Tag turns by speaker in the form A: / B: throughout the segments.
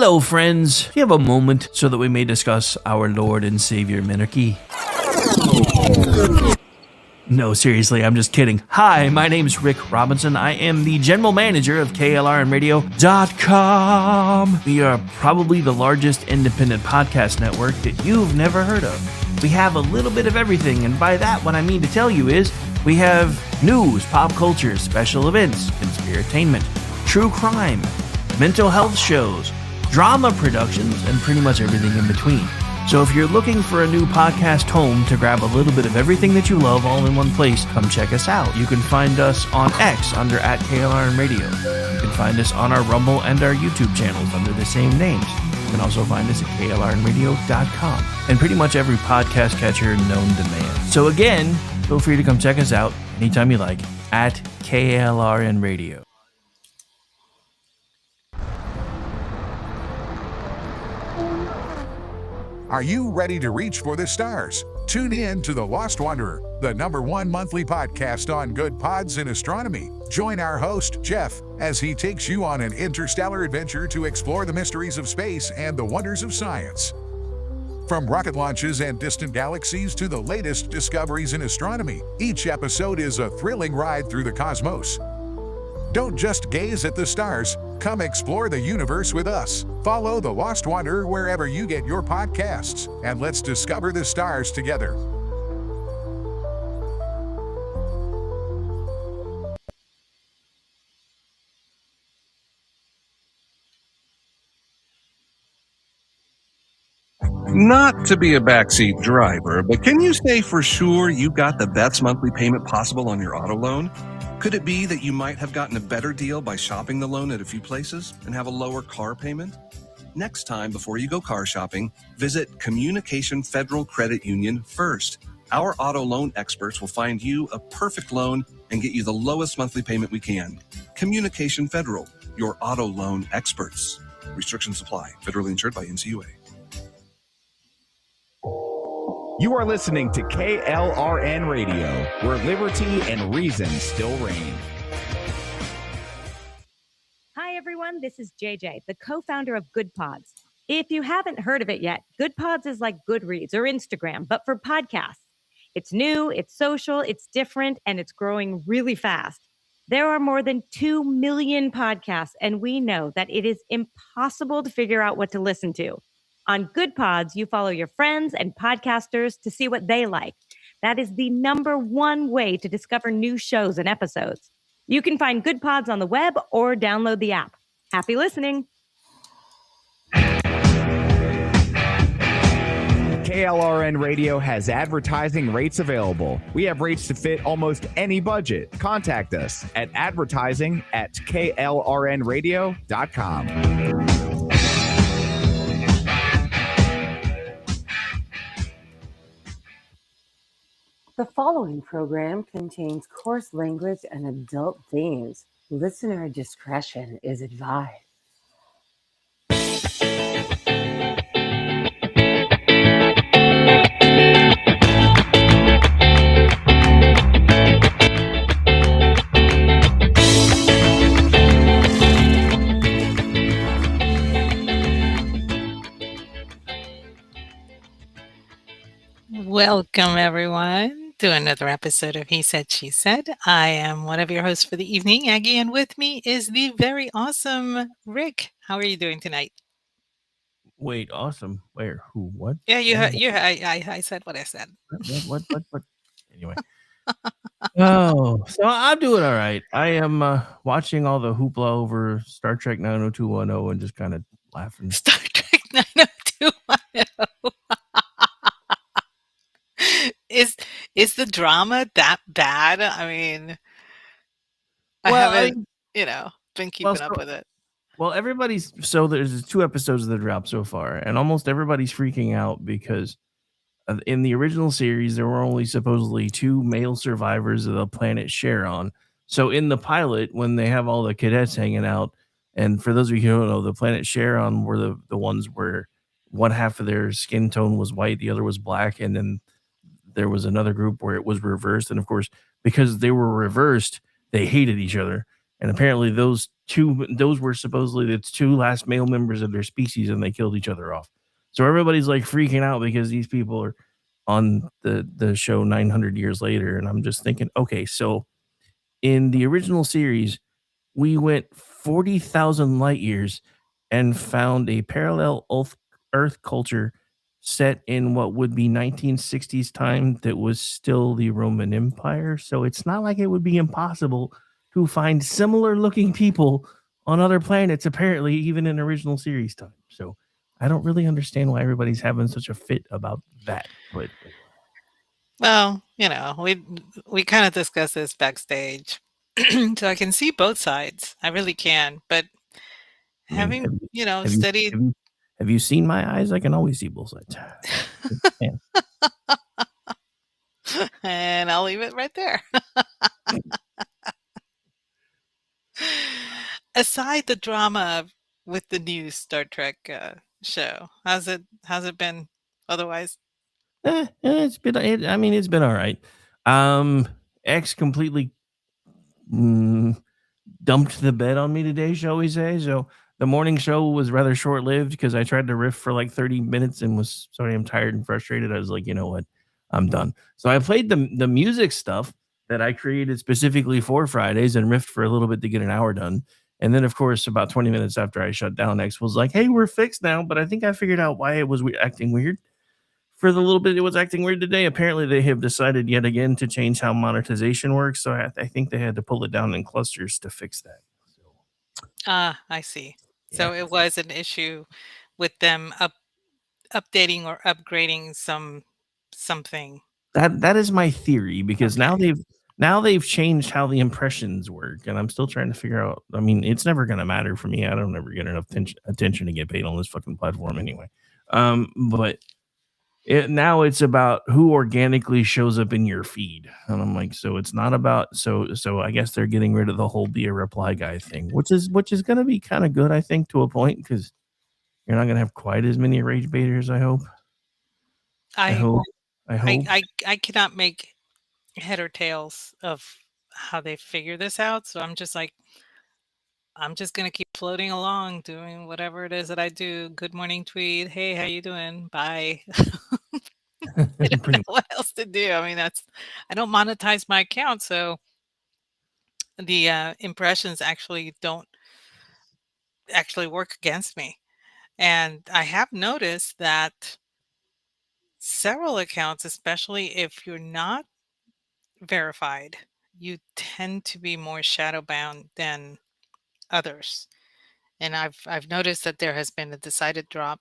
A: Hello, friends. Do you have a moment so that we may discuss our Lord and Savior Minarchy? No, seriously, I'm just kidding. Hi, my name's Rick Robinson. I am the general manager of KLRNradio.com. We are probably the largest independent podcast network that you've never heard of. We have a little bit of everything, and by that, what I mean to tell you is we have news, pop culture, special events, conspiratainment, true crime, mental health shows, drama productions, and pretty much everything in between. So if you're looking for a new podcast home to grab a little bit of everything that you love all in one place, come check us out. You can find us on X under @KLRNradio. You can find us on our Rumble and our YouTube channels under the same names. You can also find us at KLRNradio.com and pretty much every podcast catcher known to man. So again, feel free to come check us out anytime you like at KLRNradio.
B: Are you ready to reach for the stars? Tune in to The Lost Wanderer, the #1 monthly podcast on good pods in astronomy. Join our host, Jeff, as he takes you on an interstellar adventure to explore the mysteries of space and the wonders of science. From rocket launches and distant galaxies to the latest discoveries in astronomy, each episode is a thrilling ride through the cosmos. Don't just gaze at the stars, come explore the universe with us. Follow The Lost Wanderer wherever you get your podcasts, and let's discover the stars together.
C: Not to be a backseat driver, but can you say for sure you got the best monthly payment possible on your auto loan? Could it be that you might have gotten a better deal by shopping the loan at a few places and have a lower car payment? Next time, before you go car shopping, visit Communication Federal Credit Union first. Our auto loan experts will find you a perfect loan and get you the lowest monthly payment we can. Communication Federal, your auto loan experts. Restrictions apply. Federally insured by NCUA.
D: You are listening to KLRN Radio, where liberty and reason still reign.
E: Hi, everyone. This is JJ, the co-founder of Good Pods. If you haven't heard of it yet, Good Pods is like Goodreads or Instagram, but for podcasts. It's new, it's social, it's different, and it's growing really fast. There are more than 2 million podcasts, and we know that it is impossible to figure out what to listen to. On Good Pods, you follow your friends and podcasters to see what they like. That is the #1 way to discover new shows and episodes. You can find Good Pods on the web or download the app. Happy listening.
D: KLRN Radio has advertising rates available. We have rates to fit almost any budget. Contact us at advertising@klrnradio.com.
F: The following program contains coarse language and adult themes. Listener discretion is advised.
G: Welcome, everyone, to another episode of He Said, She Said. I am one of your hosts for the evening, Aggie, and with me is the very awesome Rick. How are you doing tonight?
A: Wait, awesome. Where? Who? What?
G: Yeah, I said what I said.
A: What? Anyway. Oh, so I'm doing all right. I am watching all the hoopla over Star Trek 90210 and just kind of laughing.
G: Star Trek 90210. Is the drama that bad? I mean, I haven't, been keeping up with it.
A: Well, there's 2 episodes that dropped so far, and almost everybody's freaking out because in the original series, there were only supposedly 2 male survivors of the planet Charon. So in the pilot, when they have all the cadets hanging out, and for those of you who don't know, the planet Charon were the ones where one half of their skin tone was white, the other was black, and then there was another group where it was reversed. And of course, because they were reversed, they hated each other. and apparently those were supposedly the two last male members of their species, and they killed each other off. So everybody's like freaking out because these people are on the show 900 years later, and I'm just thinking, okay, so in the original series, we went 40,000 light years and found a parallel Earth culture set in what would be 1960s time that was still the Roman Empire. So it's not like it would be impossible to find similar looking people on other planets, apparently, even in original series time. So I don't really understand why everybody's having such a fit about that. But
G: Well, we kind of discussed this backstage, so I can see both sides. I really can. But
A: I mean,
G: having,
A: have you
G: studied,
A: have you have you seen my eyes? I can always see both sides. Yeah.
G: and I'll leave it right there. Aside the drama with the new Star Trek show, how's it been otherwise?
A: It's been. It's been all right. X completely mm, dumped the bed on me today, shall we say? So the morning show was rather short lived because I tried to riff for like 30 minutes and was sorry, I'm tired and frustrated. I was like, you know what, I'm done. So I played the music stuff that I created specifically for Fridays and riffed for a little bit to get an hour done. And then, of course, about 20 minutes after I shut down, X was like, "Hey, we're fixed now." But I think I figured out why it was acting weird for the little bit it was acting weird today. Apparently, they have decided yet again to change how monetization works. So I think they had to pull it down in clusters to fix that. So,
G: Ah, I see.
A: yeah,
G: So it was an issue with them updating or upgrading something.
A: that is my theory because
G: Okay.
A: now they've changed how the impressions work, and I'm still trying to figure out. I mean, it's never going to matter for me. I don't ever get enough attention to get paid on this fucking platform anyway. But now it's about who organically shows up in your feed, and I'm like, so it's not about so I guess they're getting rid of the whole be a reply guy thing, which is going to be kind of good, I think, to a point because you're not going to have quite as many rage baiters. I
G: I
A: hope, I
G: I
A: hope.
G: I cannot make head or tails of how they figure this out. So I'm just gonna keep floating along, doing whatever it is that I do. Good morning tweet. Hey, how you doing? Bye. I don't know
A: Pretty
G: what else to do. I mean, I don't monetize my account, so the impressions actually don't actually work against me. And I have noticed that several accounts, especially if you're not verified, you tend to be more shadow bound than others. And I've noticed that there has been a decided drop.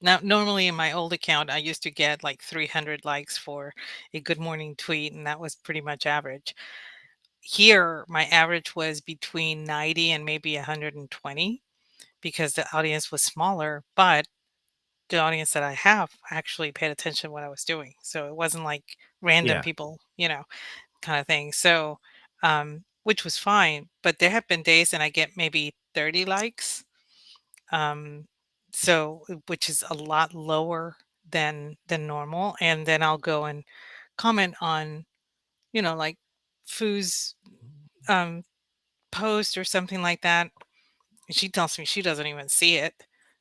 G: Now, normally in my old account, I used to get like 300 likes for a good morning tweet, and that was pretty much average. Here, my average was between 90 and maybe 120 because the audience was smaller, but the audience that I have actually paid attention to what I was doing. So it wasn't like random
A: Yeah.
G: people, kind of thing. So, which was fine. But there have been days and I get maybe 30 likes. Um, which is a lot lower than normal. And then I'll go and comment on, like Foo's um, post or something like that. And she tells me she doesn't even see it.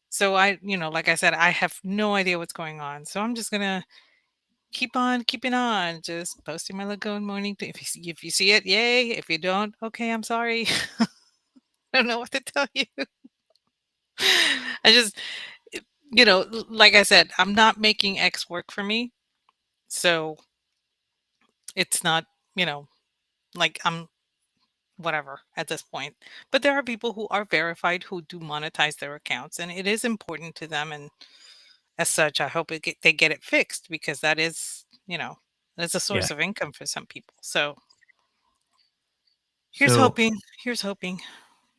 G: So like I said, I have no idea what's going on. So I'm just gonna keep on keeping on, just posting my little good morning. If you see it, yay. If you don't, okay, I'm sorry. I don't know what to tell you. I just, like I said, I'm not making X work for me. So it's not, like I'm whatever at this point. But there are people who are verified who do monetize their accounts, and it is important to them. And as such, I hope they get it fixed because that is, that's a
A: Yeah.
G: source of income for some people. So here's
A: So
G: hoping. Here's hoping.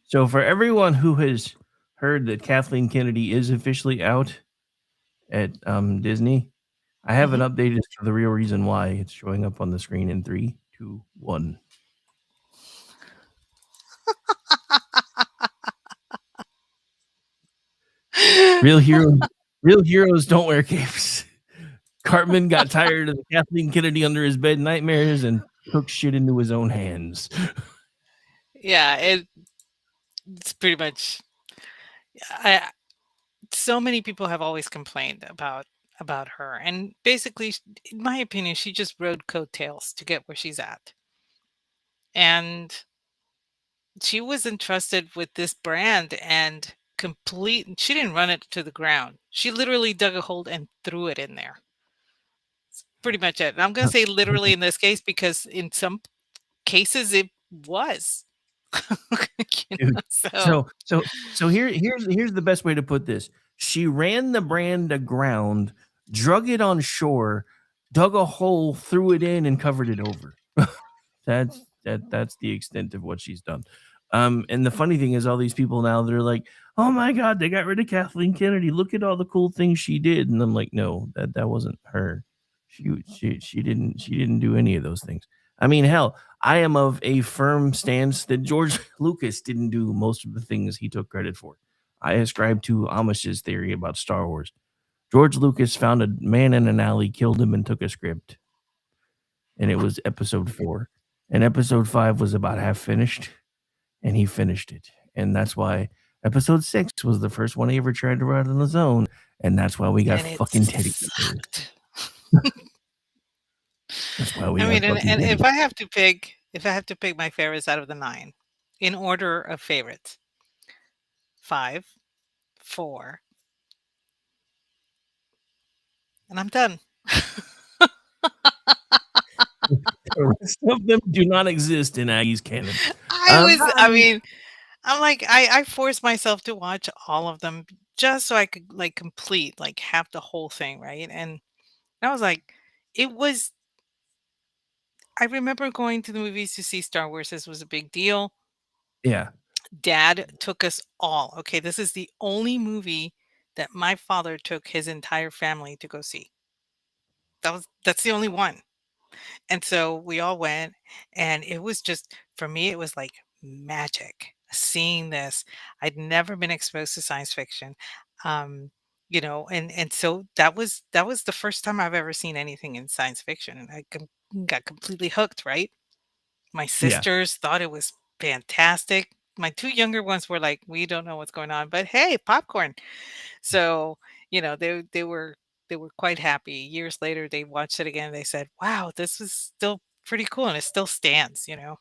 A: so for everyone who has heard that Kathleen Kennedy is officially out at Disney, I have an
G: Mhm.
A: update as to the real reason why. It's showing up on the screen in 3, 2, 1. Real heroes, real heroes don't wear capes. Cartman got tired of the Kathleen Kennedy under his bed nightmares and took shit into his own hands.
G: Yeah, it's pretty much. I So many people have always complained about her, and basically, in my opinion, she just rode coattails to get where she's at, and she was entrusted with this brand and complete. She didn't run it to the ground. She literally dug a hole and threw it in there. Pretty much it. And I'm going to say literally in this case because in some cases it was.
A: Dude.
G: So
A: So here's the best way to put this. She ran the brand aground, drug it on shore, dug a hole, threw it in, and covered it over. That's the extent of what she's done. And the funny thing is, all these people now they're like, "Oh my God, they got rid of Kathleen Kennedy. Look at all the cool things she did." And I'm like, "No, that wasn't her. She didn't do any of those things. I mean, hell, I am of a firm stance that George Lucas didn't do most of the things he took credit for. I ascribe to Amish's theory about Star Wars. George Lucas found a man in an alley, killed him, and took a script, and it was episode 4. And episode 5 was about half finished, and he finished it. And that's why episode 6 was the first one he ever tried to write on his own, and that's why we got
G: and it
A: fucking Teddy.
G: sucked.
A: That's why we
G: I
A: got
G: mean,
A: fucking
G: and
A: Teddy.
G: if I have to pick my favorites out of the 9, in order of favorites, 5, 4, and I'm done.
A: The rest of them do not exist in Aggie's canon.
G: I mean, I'm like, I forced myself to watch all of them just so I could like complete, like have the whole thing, right? And I was like, it was, I remember going to the movies to see Star Wars. This was a big deal.
A: Yeah.
G: Dad took us all. Okay, this is the only movie that my father took his entire family to go see. That's the only one. And so we all went, and it was just for me, it was like magic seeing this. I'd never been exposed to science fiction. Um, and so that was the first time I've ever seen anything in science fiction, and got completely hooked, right? My
A: Yeah.
G: sisters thought it was fantastic. My 2 younger ones were like, "We don't know what's going on, but hey, popcorn." So, they were quite happy. Years later, they watched it again, they said, "Wow, this is still pretty cool, and it still stands." And
A: Well,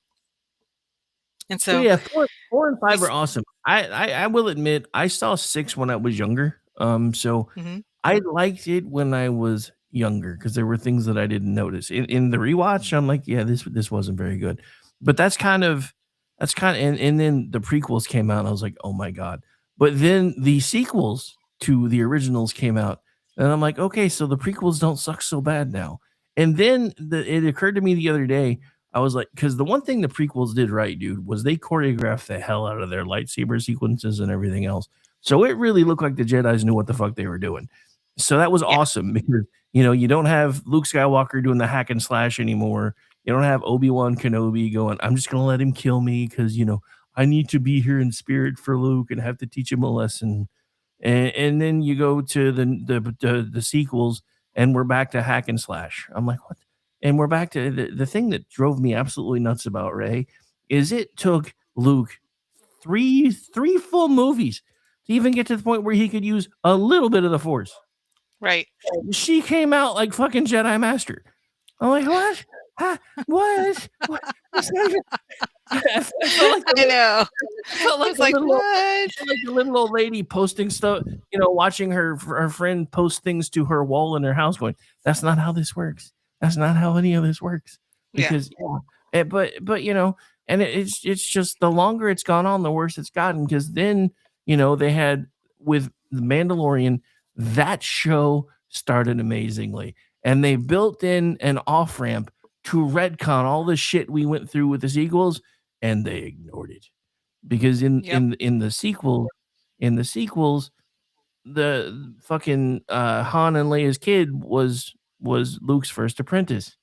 G: so
A: yeah, 4 and
G: we
A: 5 are
G: s
A: awesome. I will admit, I saw 6 when I was younger, so
G: Mhm,
A: I liked it when I was younger because there were things that I didn't notice. In the rewatch, I'm like, "Yeah, this wasn't very good." But that's kind of and then the prequels came out, and I was like, "Oh my god." But then the sequels to the originals came out, and I'm like, "Okay, so the prequels don't suck so bad now." And then it occurred to me the other day, I was like, because the one thing the prequels did right, dude, was they choreographed the hell out of their lightsaber sequences and everything else. So it really looked like the Jedi's knew what the fuck they were doing. So that was
G: yeah,
A: awesome because you don't have Luke Skywalker doing the hack and slash anymore. You don't have Obi-Wan Kenobi going, I'm just gonna let him kill me because I need to be here in spirit for Luke and have to teach him a lesson. And then you go to the sequels, and we're back to hack and slash. I'm like, what? And we're back to the thing that drove me absolutely nuts about Ray is it took Luke three full movies to even get to the point where he could use a little bit of the Force.
G: right.
A: She came out like fucking Jedi Master. I'm like, what? Huh? What? What? It's not even- I felt like
G: I know.
A: I felt
G: I
A: like
G: was
A: a
G: like,
A: little
G: "What?"
A: like a little old lady posting stuff, watching her friend post things to her wall in her house, going, "That's not how this works. That's not how any of this works."
G: Yeah,
A: Because yeah, but and it's just the longer it's gone on, the worse it's gotten. Because then they had with the Mandalorian, that show started amazingly, and they built in an off ramp to retcon all the shit we went through with the sequels, and they ignored it because in
G: yep,
A: in in the sequel in the sequels the fucking Han and Leia's kid was Luke's first apprentice.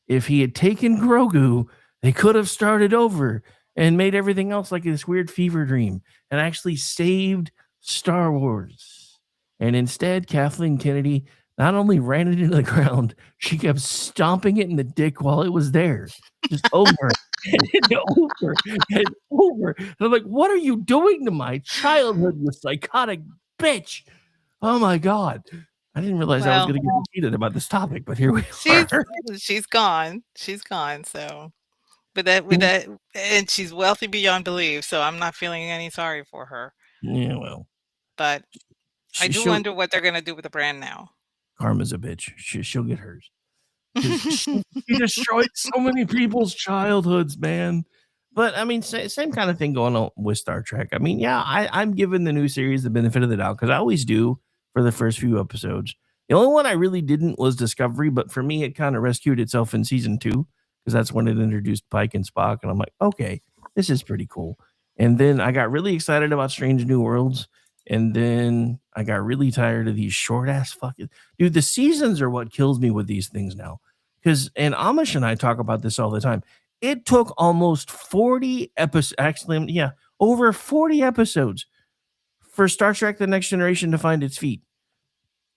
A: If he had taken Grogu, they could have started over and made everything else like this weird fever dream and actually saved Star Wars. And instead, Kathleen Kennedy not only ran it into the ground, she kept stomping it in the dick while it was there, just over. and over and over. And I'm like, what are you doing to my childhood, you psychotic bitch? Oh my God. I didn't realize I was
G: Well,
A: going to get heated about this topic, but here we
G: she's
A: are.
G: she's gone. She's gone, so with that and she's wealthy beyond belief, so I'm not feeling any sorry for her.
A: Yeah, well,
G: But I do
A: she'll
G: wonder what they're gonna do with the brand now.
A: karma's a bitch. She'll get hers. Because she destroyed so many people's childhoods, man. But I mean, same kind of thing going on with Star Trek. I mean, yeah, I'm giving the new series the benefit of the doubt because I always do for the first few episodes. The only one I really didn't was Discovery, but for me, it kind of rescued itself in season 2 because that's when it introduced Pike and Spock, and I'm like, okay, this is pretty cool. And then I got really excited about Strange New Worlds, and then I got really tired of these short ass fucking dude. The seasons are what kills me with these things now. Because and Amish and I talk about this all the time. It took almost 40 episodes, actually, yeah, over 40 episodes for Star Trek The Next Generation to find its feet.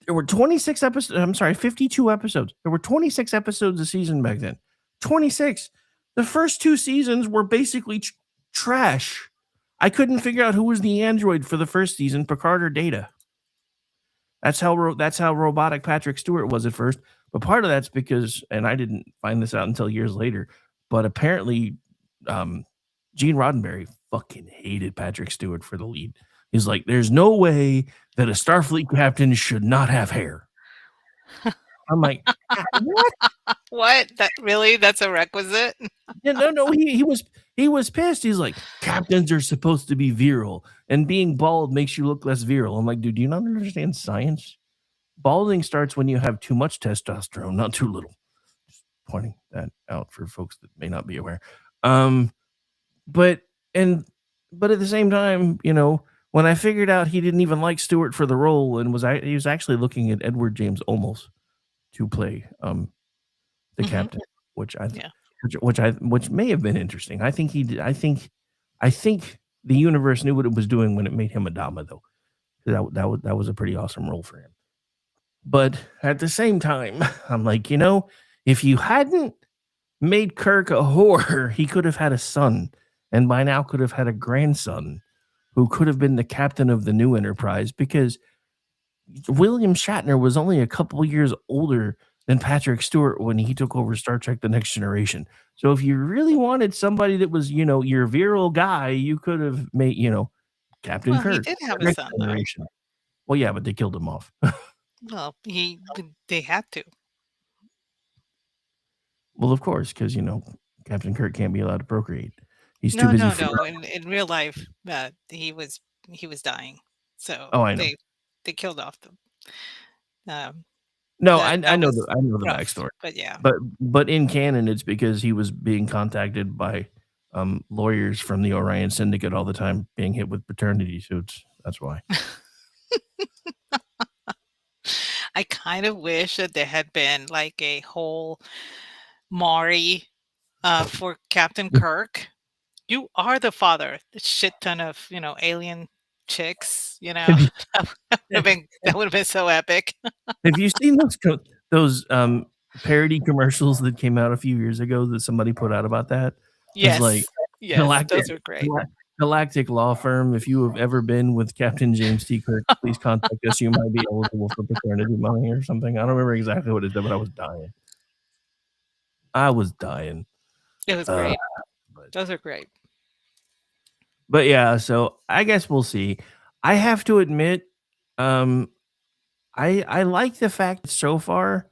A: There were 26 episodes, I'm sorry, 52 episodes. There were 26 episodes a season back then. 26. The first 2 seasons were basically trash. I couldn't figure out who was the android for the first season, Picard or Data. That's how robotic Patrick Stewart was at first. But part of that's because, and I didn't find this out until years later, but apparently Gene Roddenberry fucking hated Patrick Stewart for the lead. He's like, there's no way that a Starfleet captain should not have hair. I'm like, what?
G: What? That really? That's a requisite?
A: Yeah, no, he was pissed. He's like, captains are supposed to be virile, and being bald makes you look less virile. I'm like, dude, do you not understand science? Balding starts when you have too much testosterone, not too little. Just pointing that out for folks that may not be aware. But at the same time, when I figured out he didn't even like Stewart for the role and he was actually looking at Edward James Olmos to play the captain, which
G: Yeah.
A: which may have been interesting. I think he did. I think the universe knew what it was doing when it made him Adama, though. That was a pretty awesome role for him. But at the same time, I'm like, if you hadn't made Kirk a whore, he could have had a son, and by now could have had a grandson who could have been the captain of the new Enterprise, because William Shatner was only a couple years older than Patrick Stewart when he took over Star Trek The Next Generation. So if you really wanted somebody that was, your virile guy, you could have made, Captain
G: Well,
A: Kirk.
G: he did have a
A: Next
G: son, though.
A: Generation. Well, yeah, but they killed him off.
G: Well, they had to.
A: Well, of course, because Captain Kirk can't be allowed to procreate. He's too
G: No,
A: busy.
G: no. In real life, he was dying, so
A: Oh, I know.
G: they killed off the.
A: No,
G: that
A: I know
G: was
A: the
G: rough,
A: backstory.
G: but yeah.
A: But in canon, it's because he was being contacted by lawyers from the Orion Syndicate all the time, being hit with paternity suits. That's why.
G: I kind of wish that there had been like a whole Maury for Captain Kirk. You are the father. A shit ton of alien chicks. That would have been so epic.
A: Have you seen those parody commercials that came out a few years ago that somebody put out about that?
G: Yes,
A: like
G: yes, those are great.
A: Galactic Law Firm. If you have ever been with Captain James T. Kirk, please contact us. You might be eligible for paternity money or something. I don't remember exactly what it did, but I was dying.
G: It was great. Those are great.
A: But yeah, so I guess we'll see. I have to admit, I like the fact that so far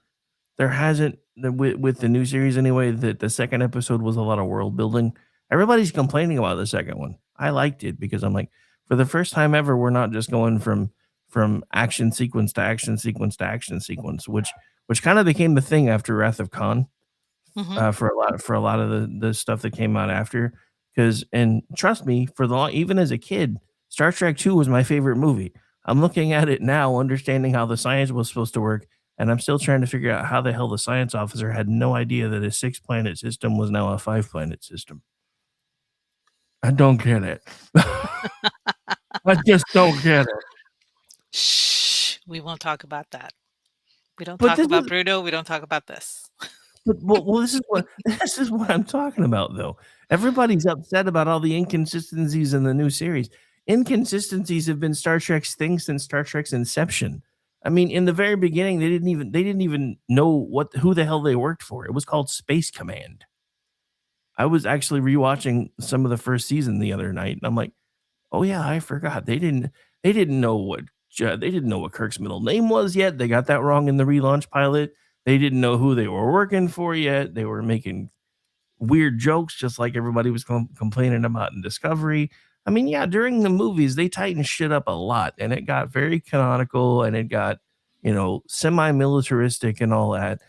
A: there hasn't with the new series anyway, that the second episode was a lot of world building. Everybody's complaining about the second one. I liked it because I'm like, for the first time ever, we're not just going from action sequence to action sequence to action sequence, which kind of became the thing after Wrath of Khan. For a lot of the stuff that came out after. And trust me, even as a kid, Star Trek 2 was my favorite movie. I'm looking at it now, understanding how the science was supposed to work, and I'm still trying to figure out how the hell the science officer had no idea that a 6-planet system was now a 5-planet system. I don't get it. I just don't get it.
G: Shh, we won't talk about that. We don't talk about Bruno. We don't talk about this.
A: Well, this is what I'm talking about, though. Everybody's upset about all the inconsistencies in the new series. Inconsistencies have been Star Trek's thing since Star Trek's inception. I mean, in the very beginning, they didn't even know who the hell they worked for. It was called Space Command. I was actually rewatching some of the first season the other night, and I'm like, oh yeah, I forgot. They didn't know they didn't know what Kirk's middle name was yet. They got that wrong in the relaunch pilot. They didn't know who they were working for yet. They were making weird jokes, just like everybody was complaining about in Discovery. I mean, yeah, during the movies, they tightened shit up a lot, and it got very canonical, and it got, semi-militaristic and all that.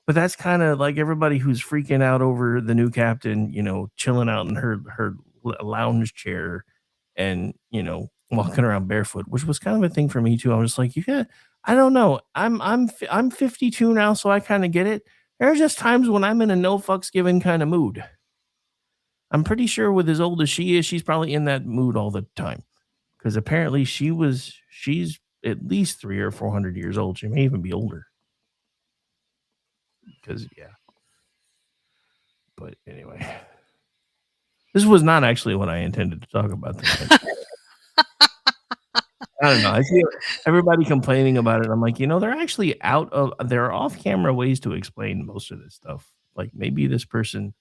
A: But that's kind of like everybody who's freaking out over the new captain, chilling out in her lounge chair and, walking around barefoot, which was kind of a thing for me too. I was like, I don't know. I'm 52 now, so I kind of get it. There are just times when I'm in a no fucks given kind of mood. I'm pretty sure with as old as she is, she's probably in that mood all the time. Because apparently she's at least 300 or 400 years old. She may even be older. Because yeah. But anyway. This was not actually what I intended to talk about tonight. I don't know. I see everybody complaining about it. I'm like, there are off-camera ways to explain most of this stuff. Like maybe this person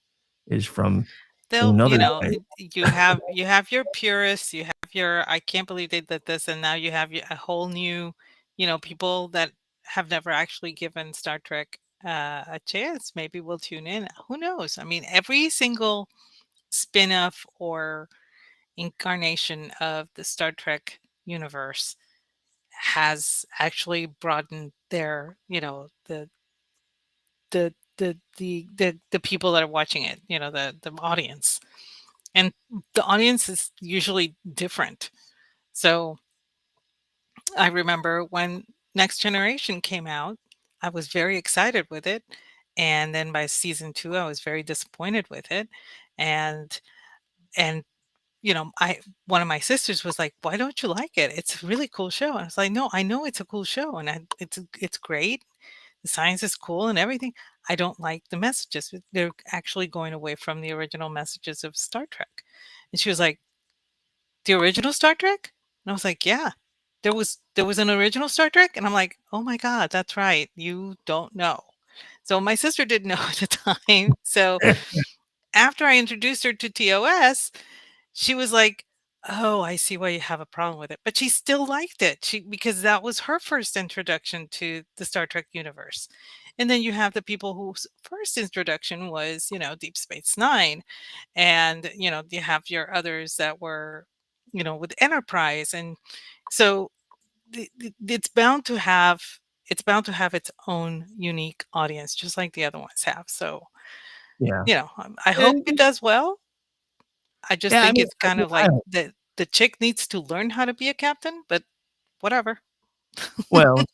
A: is from
G: They'll,
A: another.
G: you have your purists, you have your I can't believe they did this, and now you have a whole new, people that have never actually given Star Trek a chance. Maybe we'll tune in. Who knows? I mean, every single spin-off or incarnation of the Star Trek universe has actually broadened their, the people that are watching it, the audience. And the audience is usually different. So I remember when Next Generation came out, I was very excited with it. And then by season 2, I was very disappointed with it. And and I one of my sisters was like, "Why don't you like it? It's a really cool show." And I was like, "No, I know it's a cool show, and it's great. The science is cool and everything. I don't like the messages. They're actually going away from the original messages of Star Trek." And she was like, "The original Star Trek?" And I was like, "Yeah. There was an original Star Trek?" And I'm like, "Oh my god, that's right. You don't know." So my sister didn't know at the time. So after I introduced her to TOS, she was like, "Oh, I see why you have a problem with it." But she still liked it. Because that was her first introduction to the Star Trek universe. And then you have the people whose first introduction was, Deep Space Nine. And, you have your others that were, with Enterprise. And so it's bound to have its own unique audience, just like the other ones have. So,
A: Yeah.
G: I hope
A: And
G: it does well. I just
A: yeah, I
G: think
A: mean,
G: it's kind of
A: I
G: like the chick needs to learn how to be a captain, but whatever.
A: well,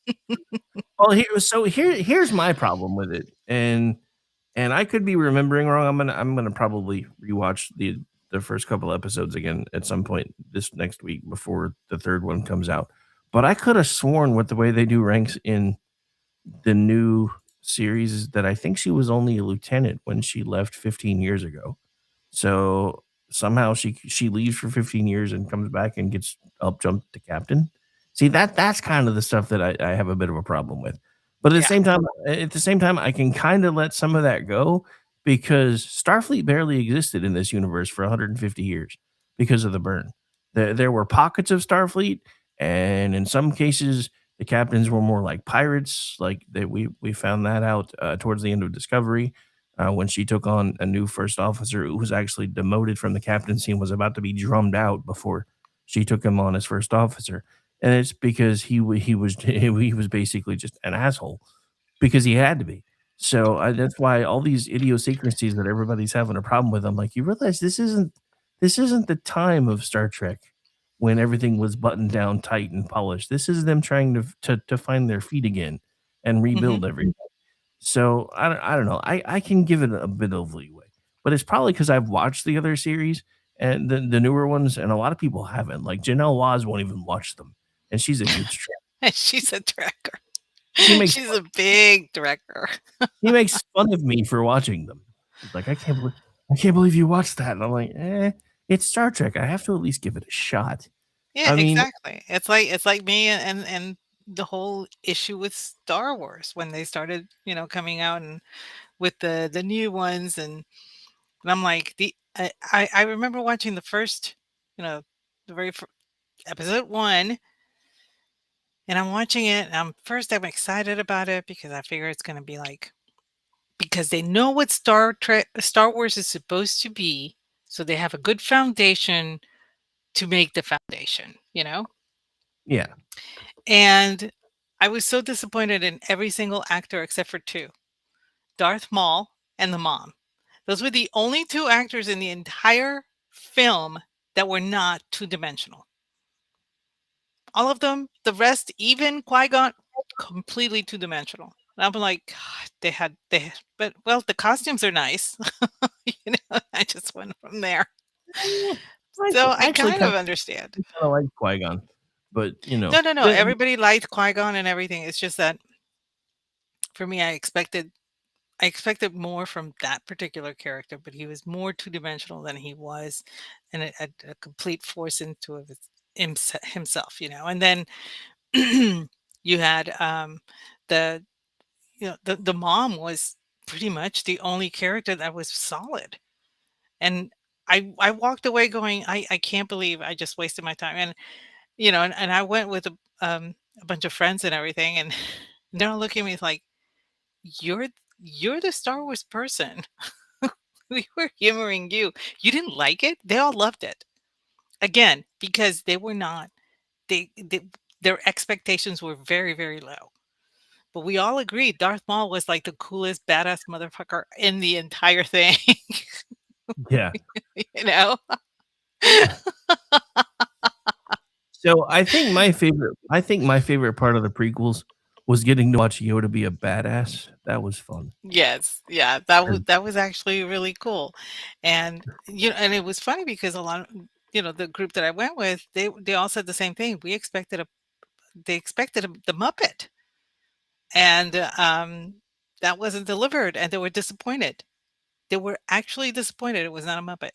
A: here's my problem with it. And I could be remembering wrong. I'm gonna probably rewatch the first couple episodes again at some point this next week before the third one comes out. But I could have sworn with the way they do ranks in the new series that I think she was only a lieutenant when she left 15 years ago. So somehow she leaves for 15 years and comes back and gets up jumped to captain. See, that's kind of the stuff that I have a bit of a problem with. But
G: Yeah.
A: at the same time, I can kind of let some of that go because Starfleet barely existed in this universe for 150 years because of the burn. There were pockets of Starfleet, and in some cases, the captains were more like pirates. Like that, we found that out towards the end of Discovery when she took on a new first officer who was actually demoted from the captaincy and was about to be drummed out before she took him on as first officer. And it's because he was basically just an asshole because he had to be. So that's why all these idiosyncrasies that everybody's having a problem with. I'm like, you realize this isn't the time of Star Trek when everything was buttoned down tight and polished. This is them trying to find their feet again and
G: Mhm.
A: rebuild everything. So I don't know. I can give it a bit of leeway, but it's probably because I've watched the other series and the newer ones, and a lot of people haven't. Like Janelle Waz won't even watch them, and she's a huge
G: She's a tracker.
A: she makes
G: She's a big tracker.
A: she makes fun of me for watching them. She's like, I can't believe. I can't believe you watched that. And I'm like, it's Star Trek. I have to at least give it a shot.
G: Yeah,
A: I mean,
G: exactly. It's like me and the whole issue with Star Wars when they started, coming out and with the new ones and I'm like I remember watching the first, you know, the very episode 1 and I'm watching it and I'm excited about it because I figure it's going to be like because they know what Star Wars is supposed to be, so they have a good foundation to make the foundation.
A: yeah,
G: And I was so disappointed in every single actor except for 2, Darth Maul and the mom. Those were the only 2 actors in the entire film that were not two-dimensional. All of them, the rest, even Qui-Gon, completely two-dimensional. And I'm like, God, but well, the costumes are nice. I just went from there.
A: yeah.
G: So
A: I
G: I
A: actually
G: kind
A: kind
G: of understand.
A: of like Qui-Gon, but
G: No, no, no. Everybody liked Qui-Gon and everything. It's just that for me, I expected more from that particular character, but he was more two-dimensional than he was, and a complete force into of himself. And then you had the the mom was pretty much the only character that was solid, and I walked away going, I can't believe I just wasted my time, and I went with a bunch of friends and everything, and they're all looking at me like you're you're the Star Wars person. We were humoring you. You didn't like it? They all loved it. Again, because they were not they their expectations were very, very low. But we all agreed Darth Maul was like the coolest badass motherfucker in the entire thing,
A: yeah.
G: you know?
A: So I think my favorite part of the prequels was getting to watch Yoda be a badass. That was fun.
G: Yes. Yeah, that was actually really cool. And it was funny because a lot of the group that I went with, they all said the same thing. They expected the Muppet. And that wasn't delivered and they were disappointed. They were actually disappointed it was not a Muppet.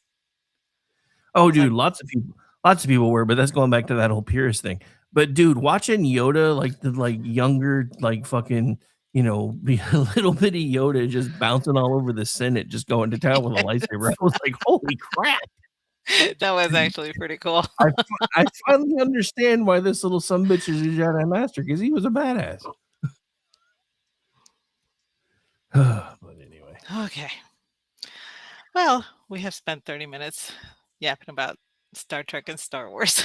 G: I
A: Oh,
G: was like,
A: dude, lots of people were, but that's going back to that whole purist thing. But dude, watching Yoda, like the younger, like fucking, be a little bitty Yoda just bouncing all over the Senate, just going to town with a lightsaber. I was like, holy crap!
G: that was actually pretty cool.
A: I finally understand why this little sumbitch is a Jedi Master because he was a badass. But anyway,
G: Okay. Well, we have spent 30 minutes yapping about Star Trek and Star Wars,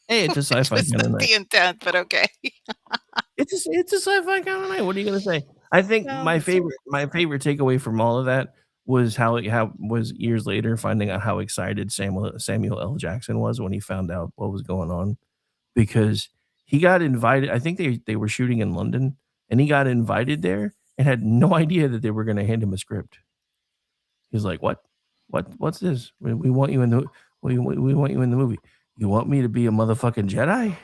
A: hey, it's a
G: which
A: sci-fi
G: was
A: kind of
G: not
A: night.
G: the intent, but okay.
A: It's a sci-fi kind of night. What are you gonna say? I think
G: Well,
A: my favorite takeaway from all of that was how was years later finding out how excited Samuel L. Jackson was when he found out what was going on because he got invited. I think they were shooting in London and he got invited there and had no idea that they were going to hand him a script. He's like, "What? What's this? We want you in the we want you in the movie. You want me to be a motherfucking Jedi?"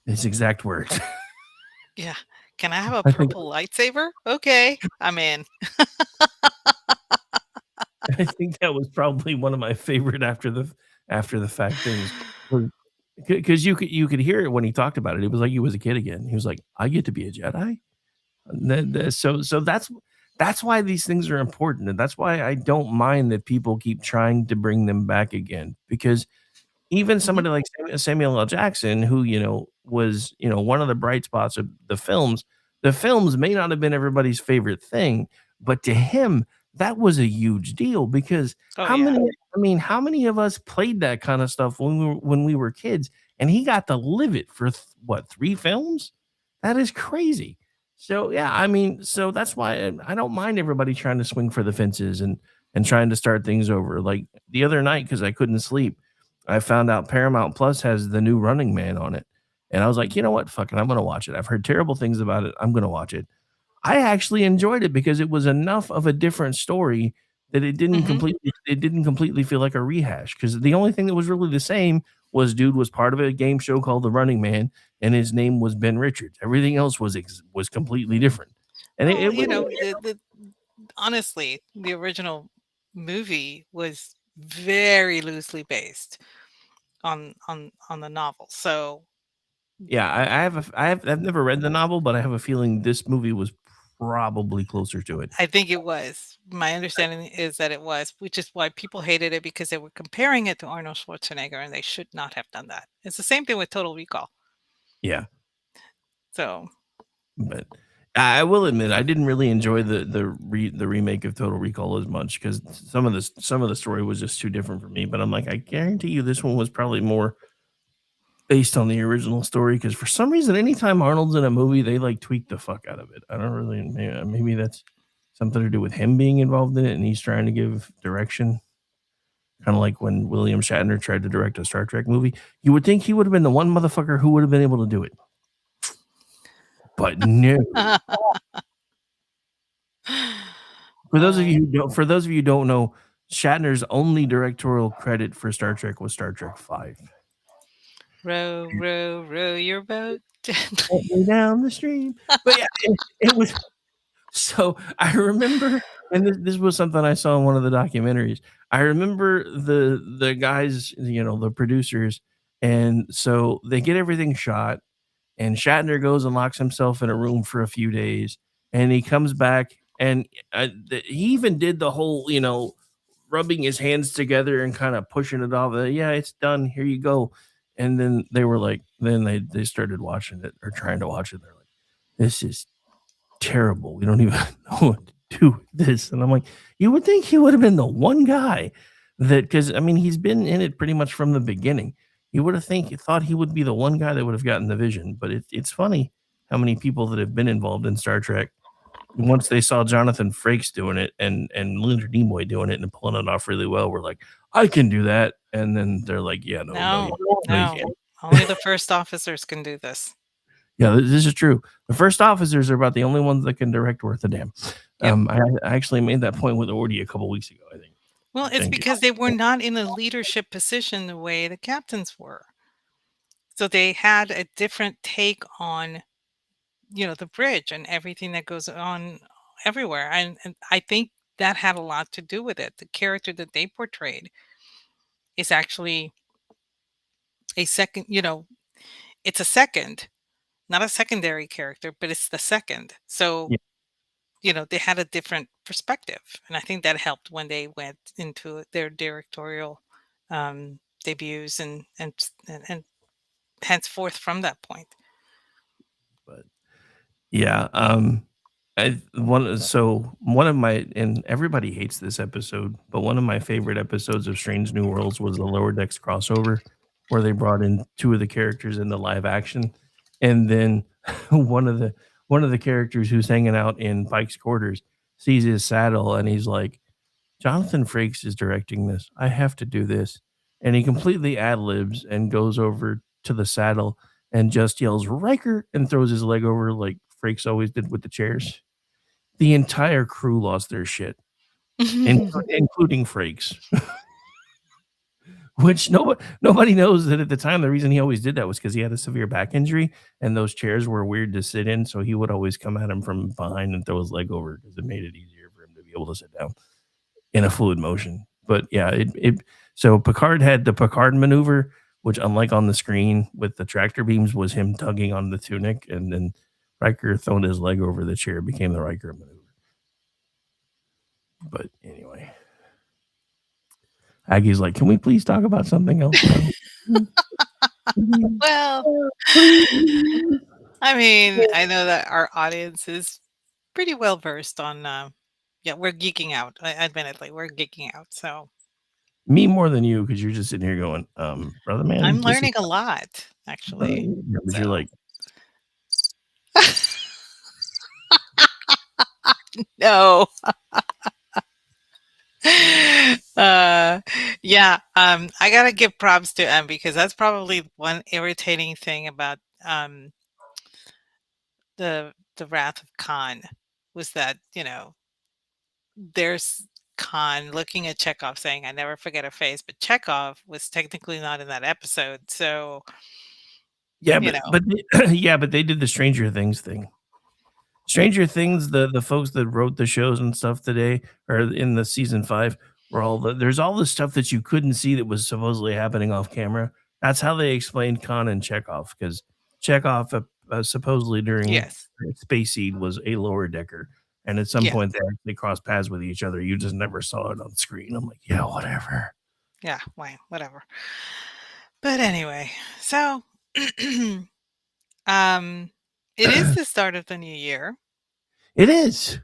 A: His exact words.
G: yeah. Can I have a
A: I think
G: purple lightsaber? Okay, I'm in.
A: I think that was probably one of my favorite after the fact things because you could hear it when he talked about it. It was like he was a kid again. He was like, "I get to be a Jedi?" And so that's why these things are important, and that's why I don't mind that people keep trying to bring them back again because even
G: Mhm.
A: somebody like Samuel L. Jackson, who, was, one of the bright spots of the films may not have been everybody's favorite thing, but to him, that was a huge deal because
G: Oh yeah.
A: how many of us played that kind of stuff when we were kids, and he got to live it for what, 3 films? That is crazy. So, yeah, so that's why I don't mind everybody trying to swing for the fences and trying to start things over. Like the other night, because I couldn't sleep, I found out Paramount Plus has the new Running Man on it. And I was like, you know what? Fuck it. I'm going to watch it. I've heard terrible things about it. I'm going to watch it. I actually enjoyed it because it was enough of a different story that
G: Mhm.
A: it didn't completely feel like a rehash. Because the only thing that was really the same was dude was part of a game show called The Running Man, and his name was Ben Richards. Everything else was completely different. And
G: Well,
A: it was
G: honestly, the original movie was very loosely based on the novel. So
A: Yeah, I've never read the novel, but I have a feeling this movie was probably closer to it.
G: I think it was. My understanding is that it was, which is why people hated it because they were comparing it to Arnold Schwarzenegger, and they should not have done that. It's the same thing with Total Recall.
A: Yeah,
G: So
A: but I will admit I didn't really enjoy the remake of Total Recall as much because some of the story was just too different for me. But I'm like, I guarantee you, this one was probably more based on the original story because for some reason, anytime Arnold's in a movie, they like tweak the fuck out of it. I don't really, maybe that's something to do with him being involved in it and he's trying to give direction. Kind of like when William Shatner tried to direct a Star Trek movie. You would think he would have been the one motherfucker who would have been able to do it. But no. For those of you who don't know, Shatner's only directorial credit for Star Trek was Star Trek 5.
G: row, row, row your boat gently.
A: Way down the stream. But yeah, it was so I remember, and this was something I saw in one of the documentaries. I remember the guys, the producers, and so they get everything shot, and Shatner goes and locks himself in a room for a few days, and he comes back, and he even did the whole, rubbing his hands together and kind of pushing it off. Yeah, it's done. Here you go. And then they were like, then they started watching it or trying to watch it. They're like, this is terrible. We don't even know what to do with this. And I'm like, you would think he would have been the one guy that, because he's been in it pretty much from the beginning. You would have thought he would be the one guy that would have gotten the vision. But it's funny how many people that have been involved in Star Trek, once they saw Jonathan Frakes doing it and Leonard Nimoy doing it and pulling it off really well, we're like, I can do that. And then they're like, yeah, no,
G: No. Only the first officers can do this.
A: Yeah, this is true. The first officers are about the only ones that can direct worth a damn.
G: Yep.
A: I actually made that point with Ordy a couple weeks ago, I think.
G: Well, it's because they were not in a leadership position the way the captains were. So they had a different take on, the bridge and everything that goes on everywhere. And I think that had a lot to do with it. The character that they portrayed is actually a second, it's a second, not a secondary character, but it's the second. So, they had a different perspective. And I think that helped when they went into their directorial debuts and henceforth from that point.
A: But yeah, one of my, and everybody hates this episode, but one of my favorite episodes of Strange New Worlds was the Lower Decks crossover, where they brought in two of the characters in the live action, and then one of the characters who's hanging out in Pike's quarters sees his saddle, and he's like, Jonathan Frakes is directing this. I have to do this, and he completely ad-libs and goes over to the saddle and just yells Riker and throws his leg over like Frakes always did with the chairs. The entire crew lost their shit, including Frakes. Which nobody knows that at the time, the reason he always did that was because he had a severe back injury and those chairs were weird to sit in. So he would always come at him from behind and throw his leg over because it made it easier for him to be able to sit down in a fluid motion. But yeah, so Picard had the Picard maneuver, which unlike on the screen with the tractor beams was him tugging on the tunic, and then Riker throwing his leg over the chair became the Riker maneuver. But anyway, Aggie's like, can we please talk about something else now?
G: Well, I mean, I know that our audience is pretty well versed on, we're geeking out. Admittedly, we're geeking out. So
A: me more than you, because you're just sitting here going, brother man.
G: I'm learning a lot, actually.
A: But you're like,
G: no. I gotta give props to M because that's probably one irritating thing about the Wrath of Khan was that, there's Khan looking at Chekhov saying, I never forget a face, but Chekhov was technically not in that episode. So
A: but they did the Stranger Things thing. Stranger Things, the folks that wrote the shows and stuff today, or in the season 5, where there's all the stuff that you couldn't see that was supposedly happening off camera. That's how they explained Khan and Chekhov, because Chekhov supposedly during
G: Yes.
A: Space Seed was a lower decker, and at some
G: Yeah.
A: point they actually crossed paths with each other. You just never saw it on screen. I'm like, yeah, whatever.
G: Yeah. Why? Whatever. But anyway, so um, it is the start of the new year.
A: It is.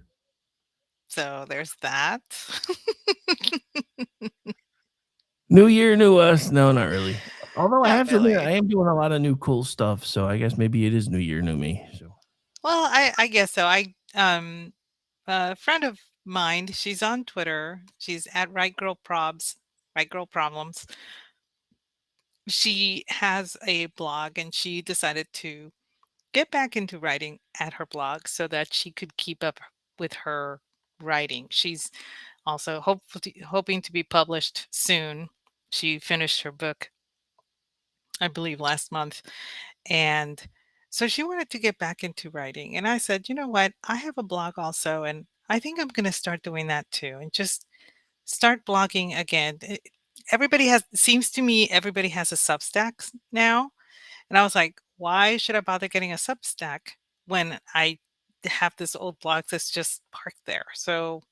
G: So there's that.
A: New year, new us. No, not really. Although I
G: Not
A: have to admit, I
G: really.
A: am doing a lot of new cool stuff, so I guess maybe it is new year, new me. So
G: Well, I guess so. A friend of mine, she's on Twitter. She's at Right Girl Probs, Right Girl Problems. She has a blog and she decided to get back into writing at her blog so that she could keep up with her writing. She's also hoping to be published soon. She finished her book, I believe, last month. And so she wanted to get back into writing. And I said, you know what? I have a blog also. And I think I'm going to start doing that too and just start blogging again. Everybody seems to me, everybody has a Substack now. And I was like, why should I bother getting a Substack when I have this old blog that's just parked there? So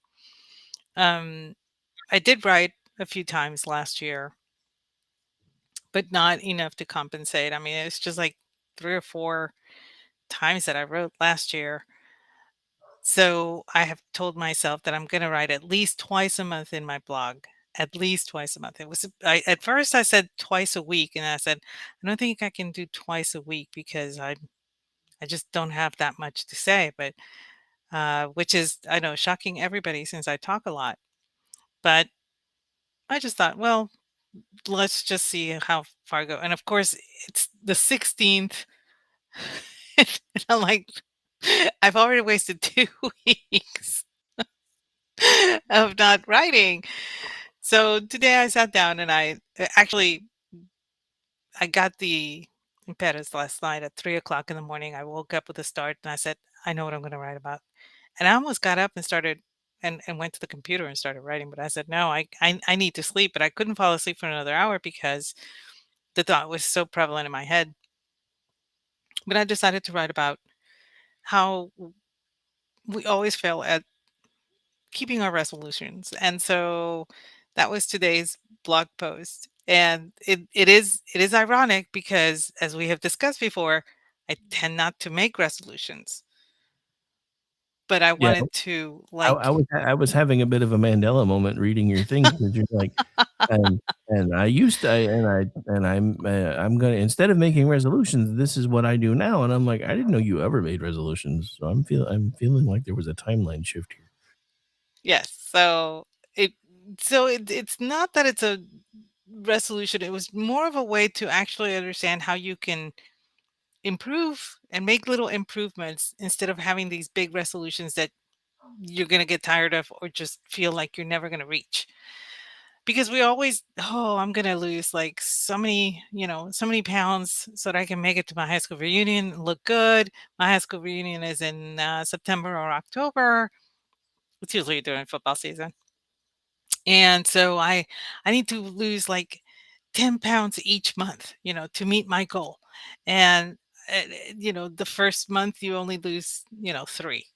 G: um, I did write a few times last year, but not enough to compensate. I mean, it's just like 3 or 4 times that I wrote last year. So I have told myself that I'm going to write at least twice a month in my blog. At least twice a month. At first I said twice a week, and I said I don't think I can do twice a week because I just don't have that much to say. But which is, I know, shocking everybody since I talk a lot. But I just thought, well, let's just see how far I go. And of course, it's the 16th. And I'm like, I've already wasted 2 weeks of not writing. So today I sat down and I got the impetus last night at 3 o'clock in the morning. I woke up with a start and I said, I know what I'm going to write about. And I almost got up and started and went to the computer and started writing. But I said, no, I need to sleep. But I couldn't fall asleep for another hour because the thought was so prevalent in my head. But I decided to write about how we always fail at keeping our resolutions. And so that was today's blog post. And it is ironic because as we have discussed before, I tend not to make resolutions. But I
A: yeah,
G: wanted to
A: I was having a bit of a Mandela moment reading your thing because you're like, and I used to, I'm gonna, instead of making resolutions, this is what I do now, and I'm like, I didn't know you ever made resolutions, so I'm feeling like there was a timeline shift here.
G: yes. It it's not that it's a resolution. It was more of a way to actually understand how you can improve and make little improvements instead of having these big resolutions that you're going to get tired of or just feel like you're never going to reach. Because we always, oh, I'm going to lose like so many pounds so that I can make it to my high school reunion and look good. My high school reunion is in September or October. It's usually during football season. And so I need to lose like 10 pounds each month, to meet my goal. And the first month you only lose, 3.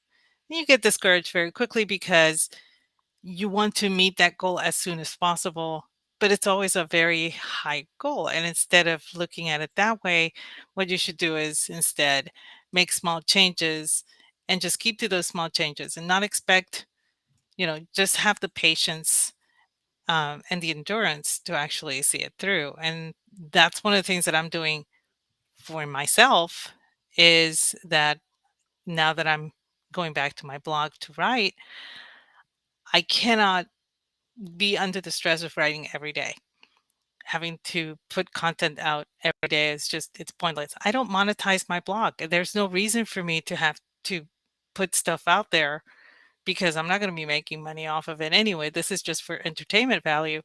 G: And you get discouraged very quickly because you want to meet that goal as soon as possible, but it's always a very high goal. And instead of looking at it that way, what you should do is instead make small changes and just keep to those small changes and not expect, just have the patience and the endurance to actually see it through. And that's one of the things that I'm doing for myself is that now that I'm going back to my blog to write, I cannot be under the stress of writing every day. Having to put content out every day is just, it's pointless. I don't monetize my blog. There's no reason for me to have to put stuff out there because I'm not going to be making money off of it anyway. This is just for entertainment value.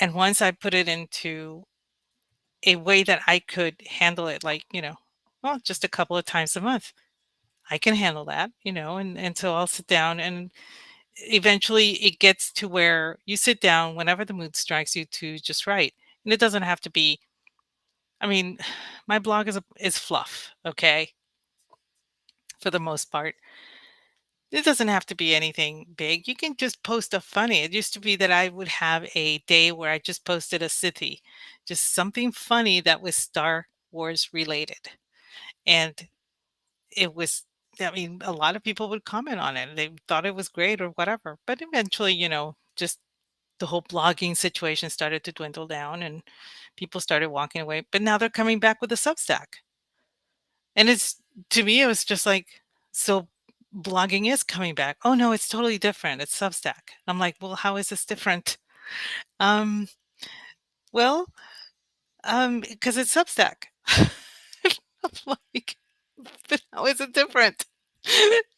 G: And once I put it into a way that I could handle it, like, well, just a couple of times a month, I can handle that, and so I'll sit down and eventually it gets to where you sit down whenever the mood strikes you to just write. And it doesn't have to be, I mean, my blog is fluff, okay? For the most part. It doesn't have to be anything big. You can just post a funny. It used to be that I would have a day where I just posted a city, just something funny that was Star Wars related. And it was, I mean, a lot of people would comment on it. They thought it was great or whatever. But eventually, just the whole blogging situation started to dwindle down and people started walking away. But now they're coming back with a Substack. And it's, to me, it was just like, so blogging is coming back. Oh no, it's totally different. It's Substack. I'm like, well, how is this different? Um, well, because it's Substack. I'm like, but how is it different?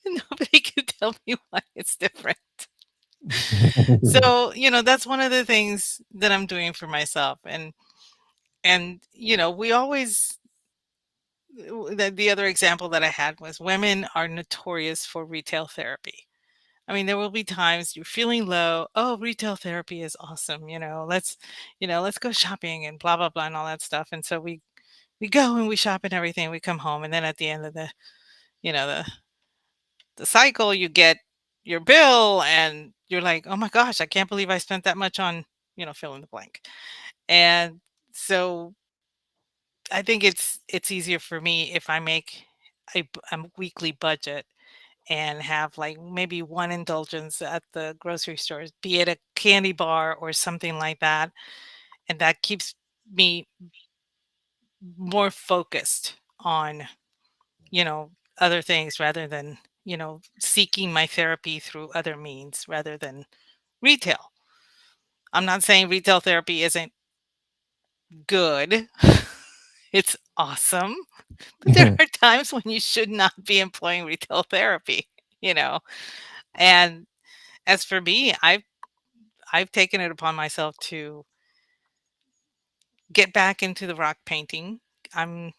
G: Nobody can tell me why it's different. So, that's one of the things that I'm doing for myself. And we always, the other example that I had was women are notorious for retail therapy. I mean, there will be times you're feeling low. Oh, retail therapy is awesome. Let's go shopping and blah blah blah and all that stuff. And so we go and we shop and everything. We come home and then at the end of you know, the cycle, you get your bill and you're like, oh my gosh, I can't believe I spent that much on, fill in the blank. And so I think it's easier for me if I make a weekly budget and have like maybe one indulgence at the grocery stores, be it a candy bar or something like that. And that keeps me more focused on, other things rather than, seeking my therapy through other means rather than retail. I'm not saying retail therapy isn't good. It's awesome. But there are times when you should not be employing retail therapy, you know. And as for me, I've taken it upon myself to get back into the rock painting. I'm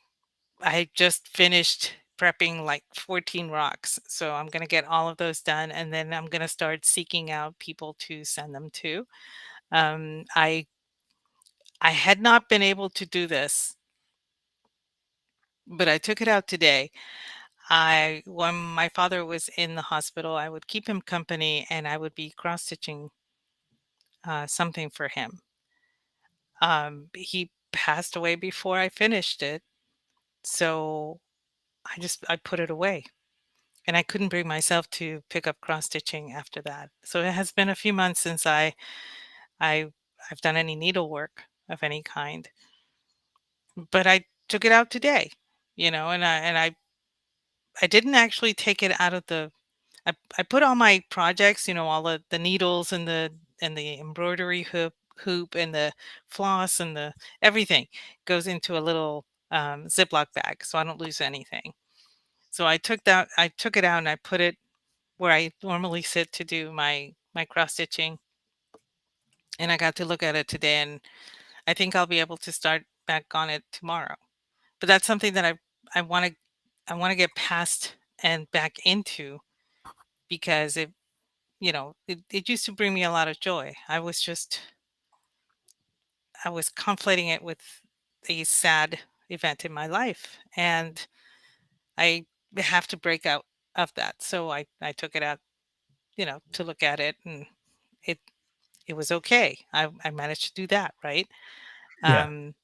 G: I just finished prepping like 14 rocks. So I'm going to get all of those done and then I'm going to start seeking out people to send them to. Um I I had not been able to do this, but I took it out today. I When my father was in the hospital, I would keep him company and I would be cross stitching something for him. He passed away before I finished it, so I put it away, and I couldn't bring myself to pick up cross stitching after that. So it has been a few months since I I've done any needlework of any kind, but I took it out today, and I didn't actually take it out of the. I put all my projects, all the needles and the embroidery hoop and the floss and the everything goes into a little Ziploc bag so I don't lose anything. So I took it out and I put it where I normally sit to do my cross stitching, and I got to look at it today, and I think I'll be able to start back on it tomorrow. But that's something that I want to I want to get past and back into because it used to bring me a lot of joy. I was conflating it with a sad event in my life, and I have to break out of that. So I took it out, to look at it, and it it was okay. I managed to do that, right?
A: Yeah.
G: Um,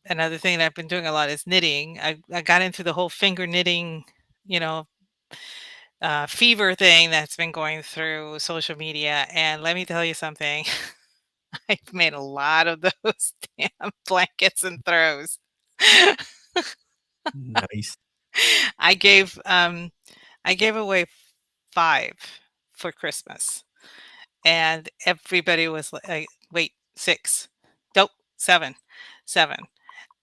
G: Another thing that I've been doing a lot is knitting. I got into the whole finger knitting, you know, fever thing that's been going through social media. And let me tell you something, I've made a lot of those damn blankets and throws.
A: Nice.
G: I gave um I gave away 5 for Christmas, and everybody was like, "Wait, 6. Nope, 7. 7."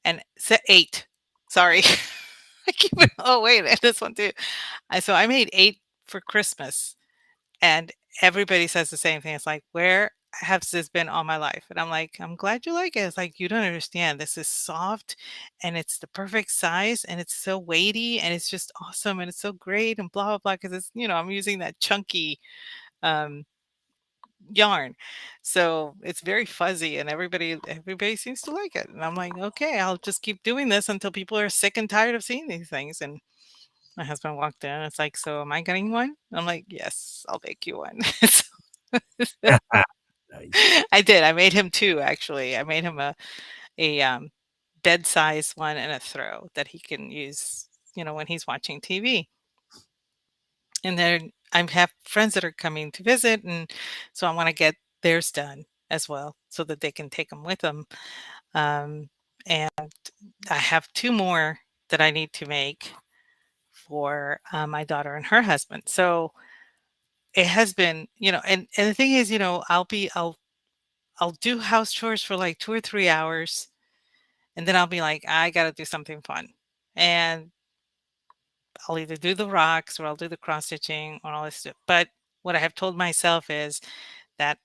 G: And 8. Sorry. I keep it, oh, wait, and this one too. So I made 8 for Christmas, and everybody says the same thing. It's like, "Where has this been all my life?" And I'm like, "I'm glad you like it." It's like, "You don't understand. This is soft, and it's the perfect size, and it's so weighty, and it's just awesome, and it's so great, and blah, blah, blah." Because I'm using that chunky, um, yarn. So it's very fuzzy and everybody seems to like it. And I'm like, okay, I'll just keep doing this until people are sick and tired of seeing these things. And my husband walked in and it's like, so am I getting one? I'm like, yes, I'll make you one. So
A: Nice.
G: I did. I made him two actually. I made him a bed size one and a throw that he can use, when he's watching TV. And then I have friends that are coming to visit, and so I want to get theirs done as well so that they can take them with them. And I have two more that I need to make for my daughter and her husband. So it has been, and the thing is, I'll do house chores for like 2 or 3 hours, and then I'll be like, I got to do something fun, and I'll either do the rocks or I'll do the cross stitching or all this stuff. But what I have told myself is that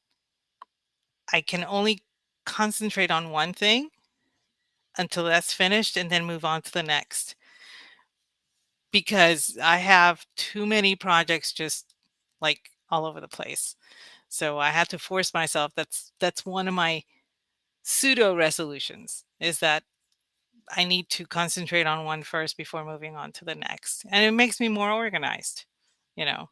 G: I can only concentrate on one thing until that's finished and then move on to the next because I have too many projects just like all over the place. So I have to force myself. That's one of my pseudo resolutions is that I need to concentrate on one first before moving on to the next. And it makes me more organized. You know,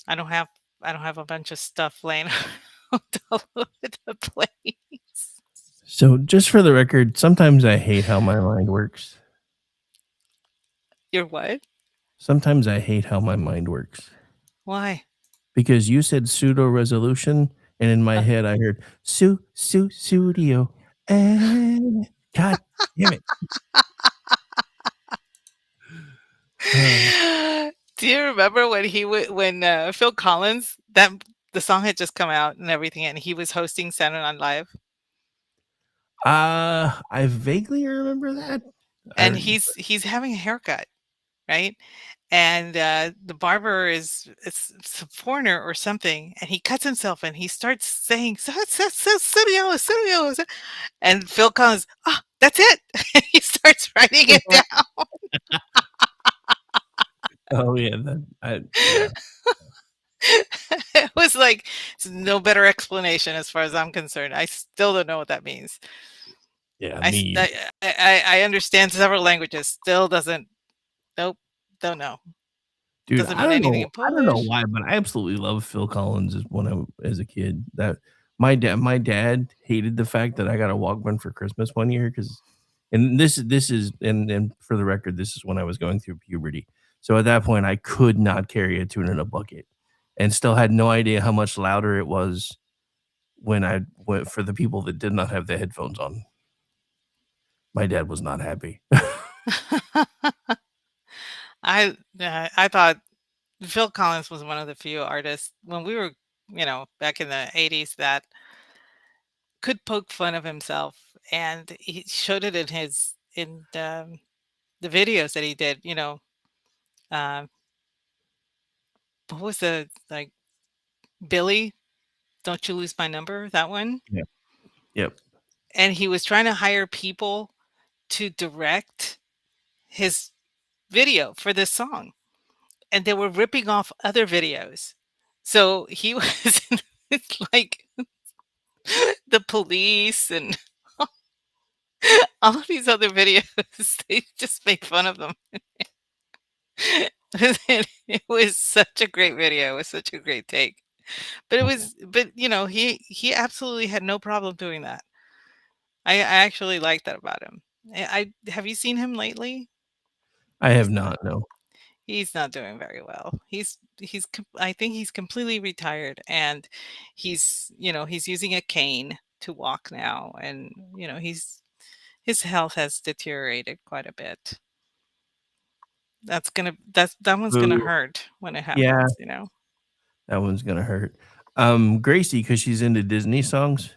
G: I don't have I don't have a bunch of stuff laying around all over the place.
A: So, just for the record, sometimes I hate how my mind works.
G: You're what?
A: Sometimes I hate how my mind works
G: Why?
A: because you said pseudo resolution, and in my
G: Uh,
A: head I heard studio. And God damn it! Uh,
G: Do you remember when Phil Collins that the song had just come out and everything, and he was hosting Saturday Night Live,
A: I vaguely remember that.
G: and
A: I
G: he's having a haircut, right? And the barber is it's a foreigner or something, and he cuts himself and he starts saying studio, and Phil Collins, oh, that's it. And he starts writing it down.
A: Oh yeah, yeah.
G: It was like no better explanation as far as I'm concerned. I still don't know what that means.
A: Yeah,
G: I, s-
A: me.
G: I understand several languages. Still doesn't. Nope. Don't know.
A: Dude,
G: Doesn't mean anything in
A: I don't know
G: Polish.
A: why, but I absolutely love Phil Collins as a kid. That my dad hated the fact that I got a Walkman for Christmas one year because and this is and for the record, this is when I was going through puberty. So at that point, I could not carry a tune in a bucket and still had no idea how much louder it was when I went for the people that did not have the headphones on. My dad was not happy.
G: I thought Phil Collins was one of the few artists when we were, back in the 80s that could poke fun of himself, and he showed it in the videos that he did. Um, what was the like Billy? Don't you lose my number? That one,
A: Yeah. Yep.
G: and he was trying to hire people to direct his video for this song, and they were ripping off other videos. So he was like the police and all of these other videos, they just make fun of them. It was such a great video. It was such a great take. But he absolutely had no problem doing that. I actually like that about him. I have you seen him lately?
A: I have
G: He's not
A: not, no.
G: he's not doing very well. I think he's completely retired, and he's using a cane to walk now, and his health has deteriorated quite a bit. That one's gonna
A: Boo.
G: hurt when it
A: Yeah,
G: happens.
A: that one's gonna hurt. Gracie, because she's into Disney songs,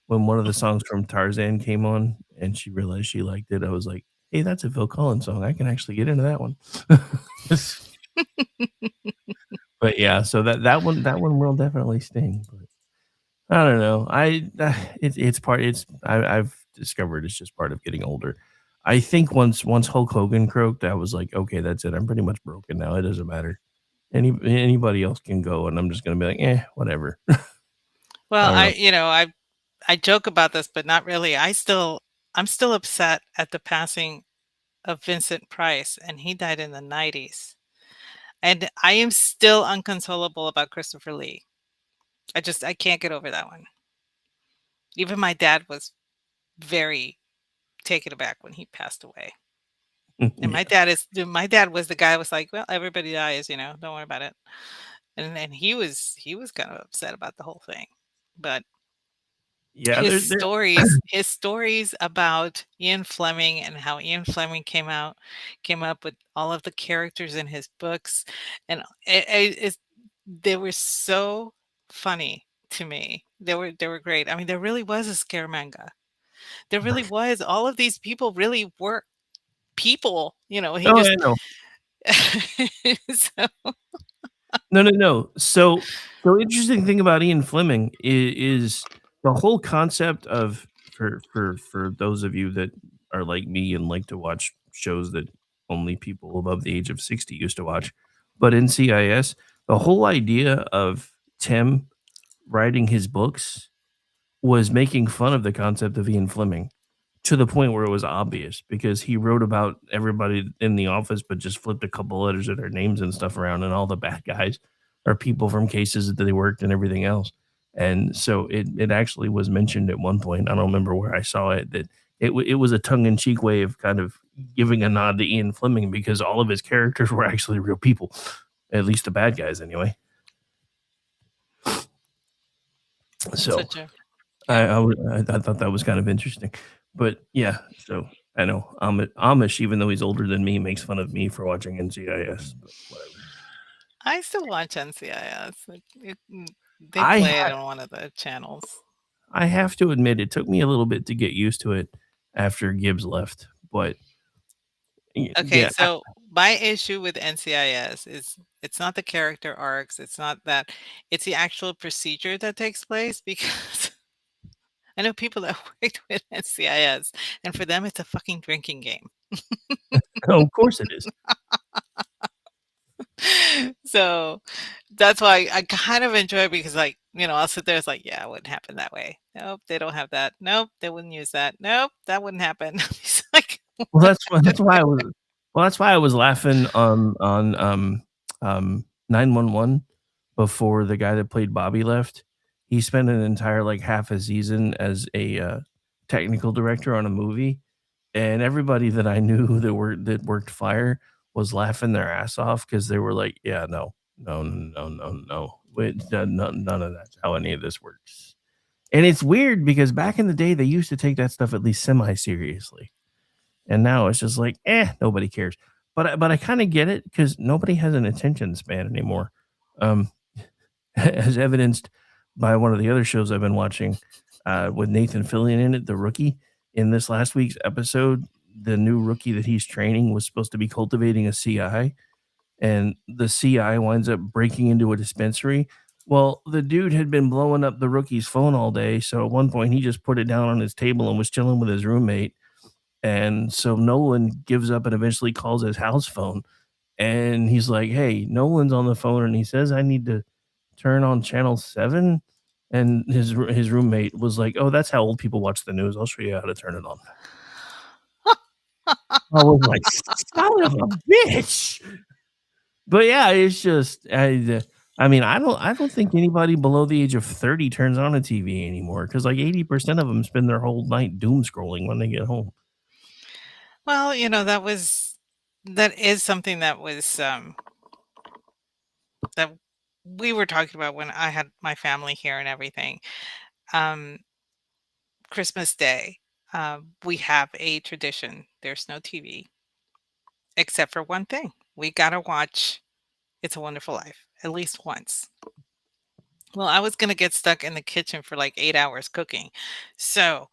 A: when one of the songs from Tarzan came on and she realized she liked it, I was like, "Hey, that's a Phil Collins song. I can actually get into that one." But yeah, so that one will definitely sting, but I don't know. I've discovered it's just part of getting older. I think once Hulk Hogan croaked, I was like, "Okay, that's it. I'm pretty much broken now. It doesn't matter." Anybody else can go, and I'm just gonna be like, whatever. I
G: Well,
A: don't know.
G: I joke about this, but not really. I'm still upset at the passing of Vincent Price, and he died in the 90s. And I am still unconsolable about Christopher Lee. I can't get over that one. Even my dad was very taken aback when he passed away. And
A: Yeah,
G: my dad was the guy who was like, "Well, everybody dies, don't worry about it." And he was kind of upset about the whole thing. But
A: yeah.
G: his stories about Ian Fleming and how Ian Fleming came up with all of the characters in his books, and they were so funny to me. They were great. I mean, there really was a scaramanga. There really was. All of these people really were people. He
A: Oh, I
G: just
A: know.
G: so
A: No, no, no. So interesting thing about Ian Fleming is the whole concept of for those of you that are like me and like to watch shows that only people above the age of 60 used to watch, but NCIS, the whole idea of Tim writing his books was making fun of the concept of Ian Fleming to the point where it was obvious because he wrote about everybody in the office, but just flipped a couple letters of their names and stuff around, and all the bad guys are people from cases that they worked and everything else. And so it actually was mentioned at one point. I don't remember where I saw it that it was a tongue in cheek way of kind of giving a nod to Ian Fleming because all of his characters were actually real people, at least the bad guys anyway. So
G: such a
A: I
G: yeah.
A: I would I thought that was kind of interesting. But, yeah, so I know Amish, even though he's older than me, makes fun of me for watching NCIS, but whatever.
G: I still watch NCIS. They
A: I
G: play it
A: ha
G: on one of the channels.
A: I have to admit it took me a little bit to get used to it after Gibbs left, but
G: Okay,
A: yeah,
G: so my issue with NCIS is it's not the character arcs, it's not that, it's the actual procedure that takes place because I know people that worked with NCIS, and for them it's a fucking drinking game.
A: of course it is.
G: So that's why I kind of enjoy it because, like, I'll sit there, it's like, yeah, it wouldn't happen that way. Nope, they don't have that. Nope, they wouldn't use that. Nope, that wouldn't happen. It's like,
A: Well,
G: what
A: that's why I was laughing on 911 before the guy that played Bobby left. He spent an entire, like, half a season as a, technical director on a movie, and everybody that I knew that worked fire was laughing their ass off because they were like, "Yeah, no. No, no, no, no. Wait, none of that's how any of this works." And it's weird because back in the day, they used to take that stuff at least semi-seriously. And now it's just like, nobody cares. But I kinda get it because nobody has an attention span anymore. Um, as evidenced by one of the other shows I've been watching, with Nathan Fillion in it, The Rookie. In this last week's episode, the new rookie that he's training was supposed to be cultivating a CI, and the CI winds up breaking into a dispensary. Well, the dude had been blowing up the rookie's phone all day, so at one point, he just put it down on his table and was chilling with his roommate, and so Nolan gives up and eventually calls his house phone. And he's like, "Hey, Nolan's on the phone and he says I need to turn on channel 7." And his roommate was like, "Oh, that's how old people watch the news. I'll show you how to turn it on." I was like, "Son of a bitch." But yeah, it's just I mean, I don't think anybody below the age of 30 turns on a TV anymore because like 80% of them spend their whole night doom scrolling when they get home.
G: Well, that is something that we were talking about when I had my family here and everything. Um, Christmas Day, we have a tradition. There's no TV except for one thing. We gotta watch It's a Wonderful Life at least once. Well, I was gonna get stuck in the kitchen for like 8 hours cooking. So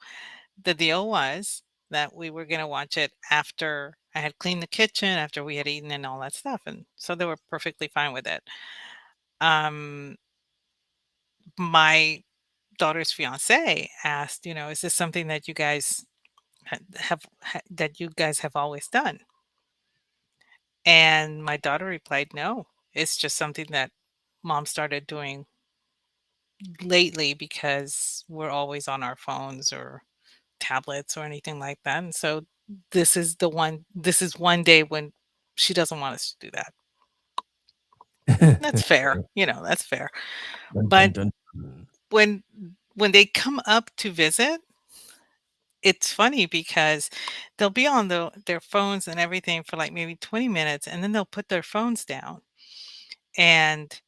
G: the deal was that we were gonna watch it after I had cleaned the kitchen, after we had eaten and all that stuff. And so they were perfectly fine with it. Um, my daughter's fiance asked, is this something that you guys that you guys have always done? And my daughter replied, no. It's just something that mom started doing lately because we're always on our phones or tablets or anything like that. And so this is one day when she doesn't want us to do that. That's fair. That's fair.
A: Dun, dun,
G: But
A: dun, dun.
G: when when they come up to visit, it's funny because they'll be on their phones and everything for like maybe 20 minutes, and then they'll put their phones down and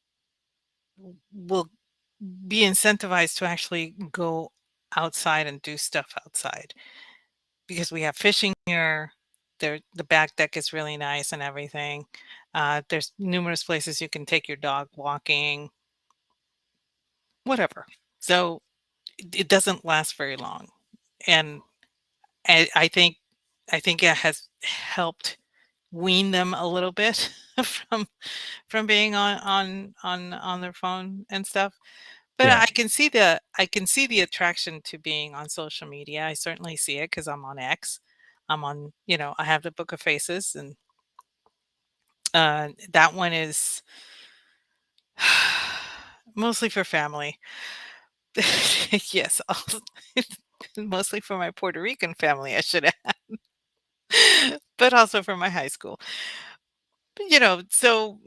G: will be incentivized to actually go outside and do stuff outside because we have fishing here. The back deck is really nice and everything. There's numerous places you can take your dog walking, whatever. So it doesn't last very long, and I think it has helped wean them a little bit from being on their phone and stuff. But
A: Yeah.
G: I can see the attraction to being on social media. I certainly see it because I'm on X. I'm on, I have the Book of Faces, and that one is mostly for family. Yes, mostly for my Puerto Rican family, I should add, but also for my high school. So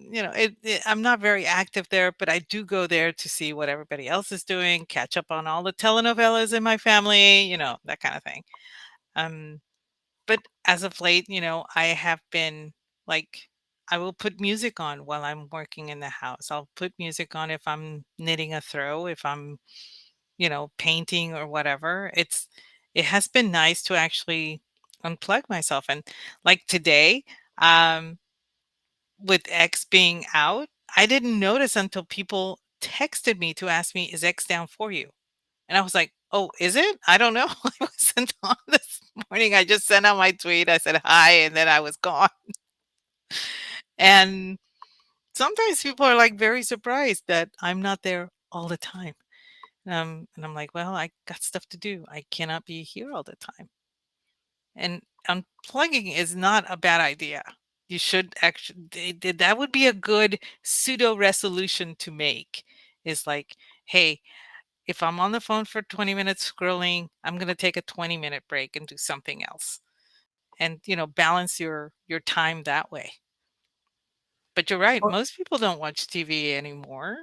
G: I'm not very active there, but I do go there to see what everybody else is doing, catch up on all the telenovelas in my family, that kind of thing. Um, but as of late, I have been like, I will put music on while I'm working in the house. I'll put music on if I'm knitting a throw, if I'm, painting or whatever. It has been nice to actually unplug myself. And like today, um, with X being out, I didn't notice until people texted me to ask me, "Is X down for you?" And I was like, "Oh, is it? I don't know. I wasn't on this morning. I just sent out my tweet. I said hi, and then I was gone." And sometimes people are like very surprised that I'm not there all the time. And I'm like, well, I got stuff to do. I cannot be here all the time. And unplugging is not a bad idea. You should actually, that would be a good pseudo resolution to make is like, hey, if I'm on the phone for 20 minutes scrolling, I'm going to take a 20-minute break and do something else and, balance your time that way. But you're right.
A: Well,
G: Most people don't watch TV anymore.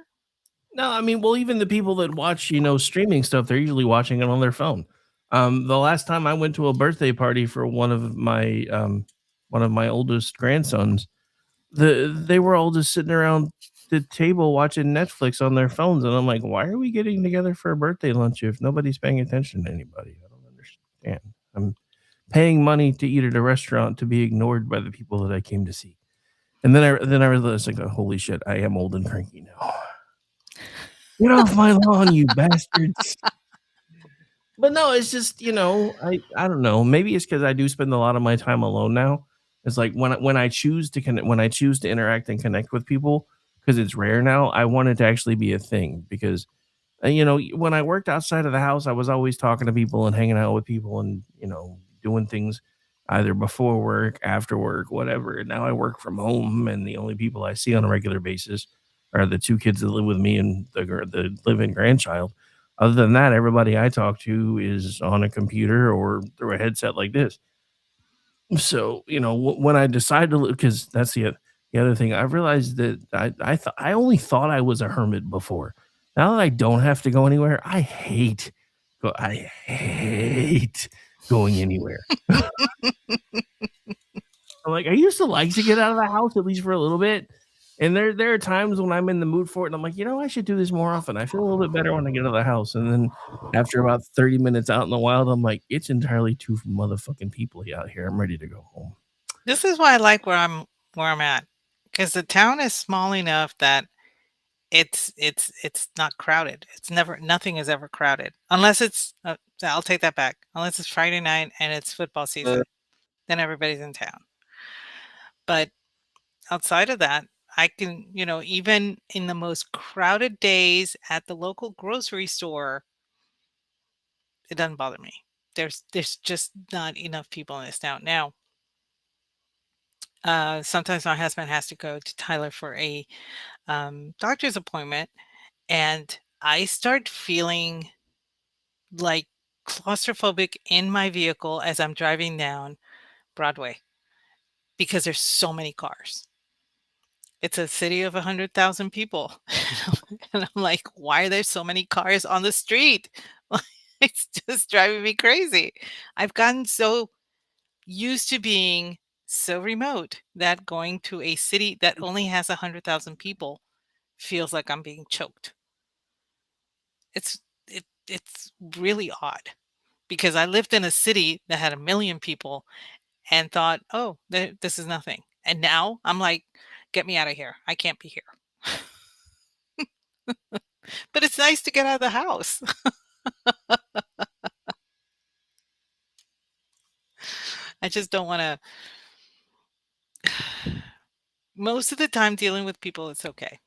A: no, I mean, well, even the people that watch, streaming stuff, they're usually watching it on their phone. The last time I went to a birthday party for one of my oldest grandsons, they were all just sitting around the table watching Netflix on their phones, and I'm like, why are we getting together for a birthday lunch if nobody's paying attention to anybody? I don't understand. I'm paying money to eat at a restaurant to be ignored by the people that I came to see. And then I realized, like, oh, holy shit, I am old and cranky now. Get off my lawn, you bastards. But no, it's just, I don't know. Maybe it's because I do spend a lot of my time alone now. It's like when I choose to connect, when I choose to interact and connect with people, because it's rare now, I want it to actually be a thing. Because when I worked outside of the house, I was always talking to people and hanging out with people and doing things either before work, after work, whatever. And now I work from home, and the only people I see on a regular basis are the two kids that live with me and the live-in grandchild. Other than that, everybody I talk to is on a computer or through a headset like this. So, when I decide to, because that's the other thing, I realized that I only thought I was a hermit before. Now that I don't have to go anywhere, I hate going anywhere. I'm like, I used to like to get out of the house at least for a little bit. And there are times when I'm in the mood for it, and I'm like, I should do this more often. I feel a little bit better when I get out of the house. And then after about 30 minutes out in the wild, I'm like, it's entirely too motherfucking people out here. I'm ready to go home.
G: This is why I like where I'm at because the town is small enough that it's not crowded. It's never nothing is ever crowded unless it's I'll take that back. Unless it's Friday night and it's football season, then everybody's in town. But outside of that, I can, even in the most crowded days at the local grocery store, it doesn't bother me. There's just not enough people in this town. Now, Sometimes my husband has to go to Tyler for a doctor's appointment, and I start feeling like claustrophobic in my vehicle as I'm driving down Broadway because there's so many cars. It's a city of 100,000 people. And I'm like, why are there so many cars on the street? It's just driving me crazy. I've gotten so used to being so remote that going to a city that only has 100,000 people feels like I'm being choked. It's really odd because I lived in a city that had 1,000,000 people and thought, "Oh, this is nothing." And now I'm like, "Get me out of here. I can't be here." But it's nice to get out of the house. I just don't wanna most of the time dealing with people, it's okay.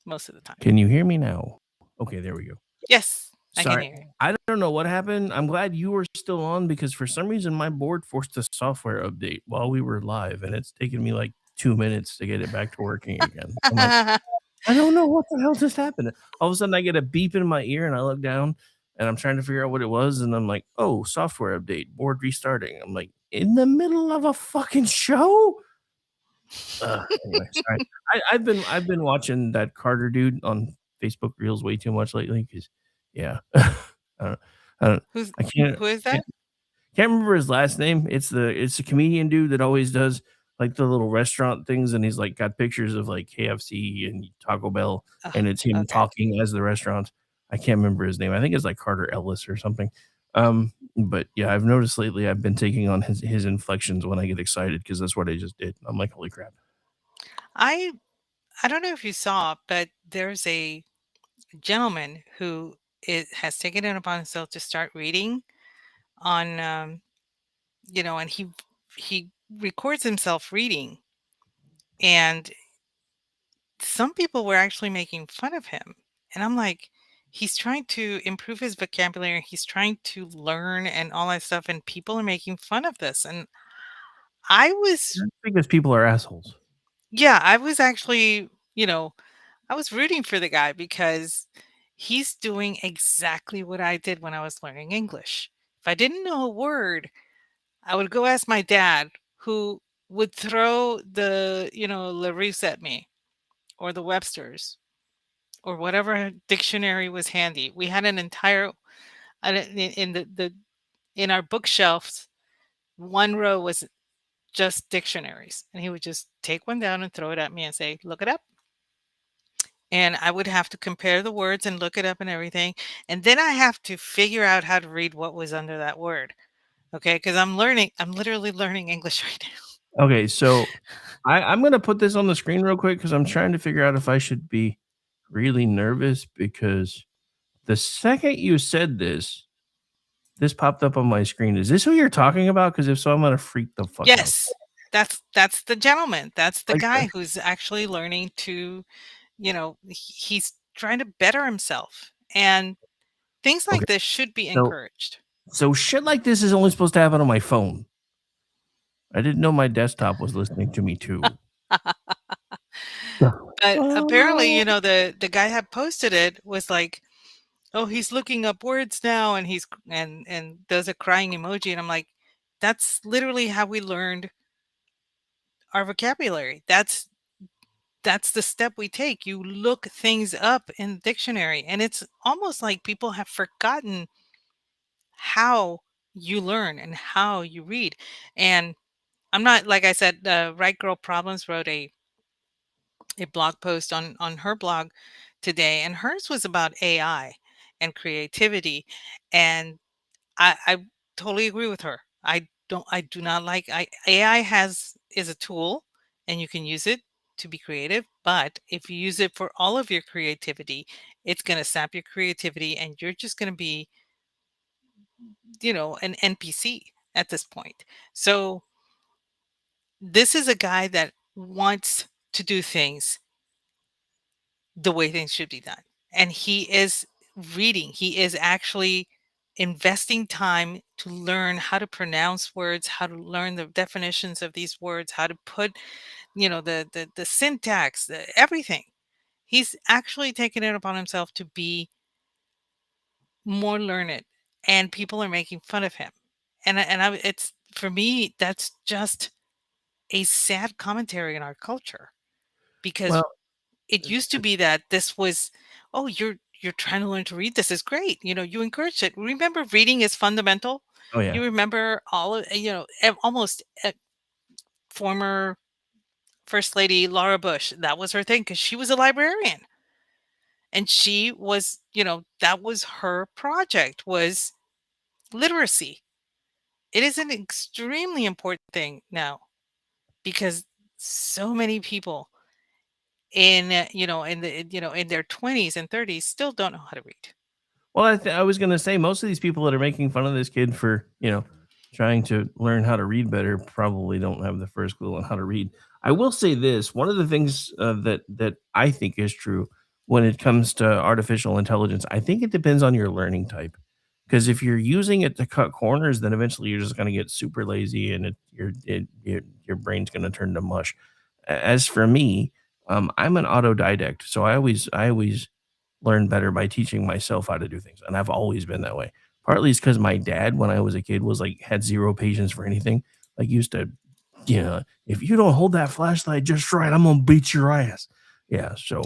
G: Most of the time.
A: Can you hear me now? Okay, there we go.
G: Yes, I can
A: Sorry,
G: hear you.
A: I don't know what happened. I'm glad you were still on because for some reason my board forced a software update while we were live, and it's taken me like 2 minutes to get it back to working again. I'm like, I don't know what the hell just happened. All of a sudden, I get a beep in my ear, and I look down, and I'm trying to figure out what it was, and I'm like, "Oh, software update, board restarting." I'm like, "In the middle of a fucking show?" Anyway, sorry. I've been watching that Carter dude on Facebook Reels way too much lately because, yeah, I don't I don't
G: Who's
A: I can't
G: who is
A: can't
G: that?
A: can't remember his last name. It's a comedian dude that always does, like, the little restaurant things, and he's, like, got pictures of, like, KFC and Taco Bell,
G: Oh,
A: and it's him
G: okay.
A: talking as the restaurants. I can't remember his name. I think it's, like, Carter Ellis or something. But, yeah, I've noticed lately I've been taking on his inflections when I get excited because that's what I just did. I'm like, "Holy crap."
G: I I don't know if you saw, but there's a gentleman who has taken it upon himself to start reading on, and he records himself reading, and some people were actually making fun of him, and I'm like, he's trying to improve his vocabulary, he's trying to learn and all that stuff, and people are making fun of this, and I was
A: That's because people are assholes.
G: yeah, I was actually, I was rooting for the guy because he's doing exactly what I did when I was learning English. If I didn't know a word, I would go ask my dad, who would throw the, Larousse at me or the Webster's or whatever dictionary was handy. We had an entire in the in our bookshelves, one row was just dictionaries, and he would just take one down and throw it at me and say, "Look it up." And I would have to compare the words and look it up and everything. And then I have to figure out how to read what was under that word. Okay. Because I'm literally learning English right now.
A: Okay, so I'm gonna put this on the screen real quick because I'm trying to figure out if I should be really nervous because the second you said this popped up on my screen. Is this who you're talking about? Because if so, I'm gonna freak the fuck out.
G: Yes. That's the gentleman. That's the
A: Okay.
G: guy who's actually learning to, he's trying to better himself. And things
A: Okay.
G: like this should be
A: So
G: encouraged.
A: so shit like this is only supposed to happen on my phone. I didn't know my desktop was listening to me too.
G: But
A: Oh,
G: apparently,
A: no.
G: the guy had posted it was like, "Oh, he's looking up words now, and and does a crying emoji," and I'm like, "That's literally how we learned our vocabulary. That's the step we take. You look things up in the dictionary, and it's almost like people have forgotten how you learn and how you read." And I'm not like I said, Right Girl Problems wrote a blog post on her blog today, and hers was about AI and creativity, and I totally agree with her. I do not like AI has is a tool, and you can use it to be creative, but if you use it for all of your creativity, it's going to sap your creativity and you're just going to be, an NPC at this point. So this is a guy that wants to do things the way things should be done. And he is reading. He is actually investing time to learn how to pronounce words, how to learn the definitions of these words, how to put, the syntax, everything. He's actually taken it upon himself to be more learned, and people are making fun of him. It's for me, that's just a sad commentary in our culture, because
A: Well,
G: it used to be that this was, oh, you're trying to learn to read. This is great. You encourage it. Remember, reading is fundamental.
A: oh yeah.
G: You remember all of, almost former First Lady Laura Bush. That was her thing because she was a librarian, and she was, that was her project, was literacy. It is an extremely important thing now, because so many people in, in their 20s and 30s still don't know how to read.
A: Well, I was gonna say most of these people that are making fun of this kid for, trying to learn how to read better probably don't have the first clue on how to read. I will say this, one of the things, that I think is true when it comes to artificial intelligence, I think it depends on your learning type. Because if you're using it to cut corners, then eventually you're just gonna get super lazy and your brain's gonna turn to mush. As for me, I'm an autodidact, so I always learn better by teaching myself how to do things, and I've always been that way. Partly it's because my dad, when I was a kid, was like had zero patience for anything. Like used to, if you don't hold that flashlight just right, I'm gonna beat your ass. Yeah, so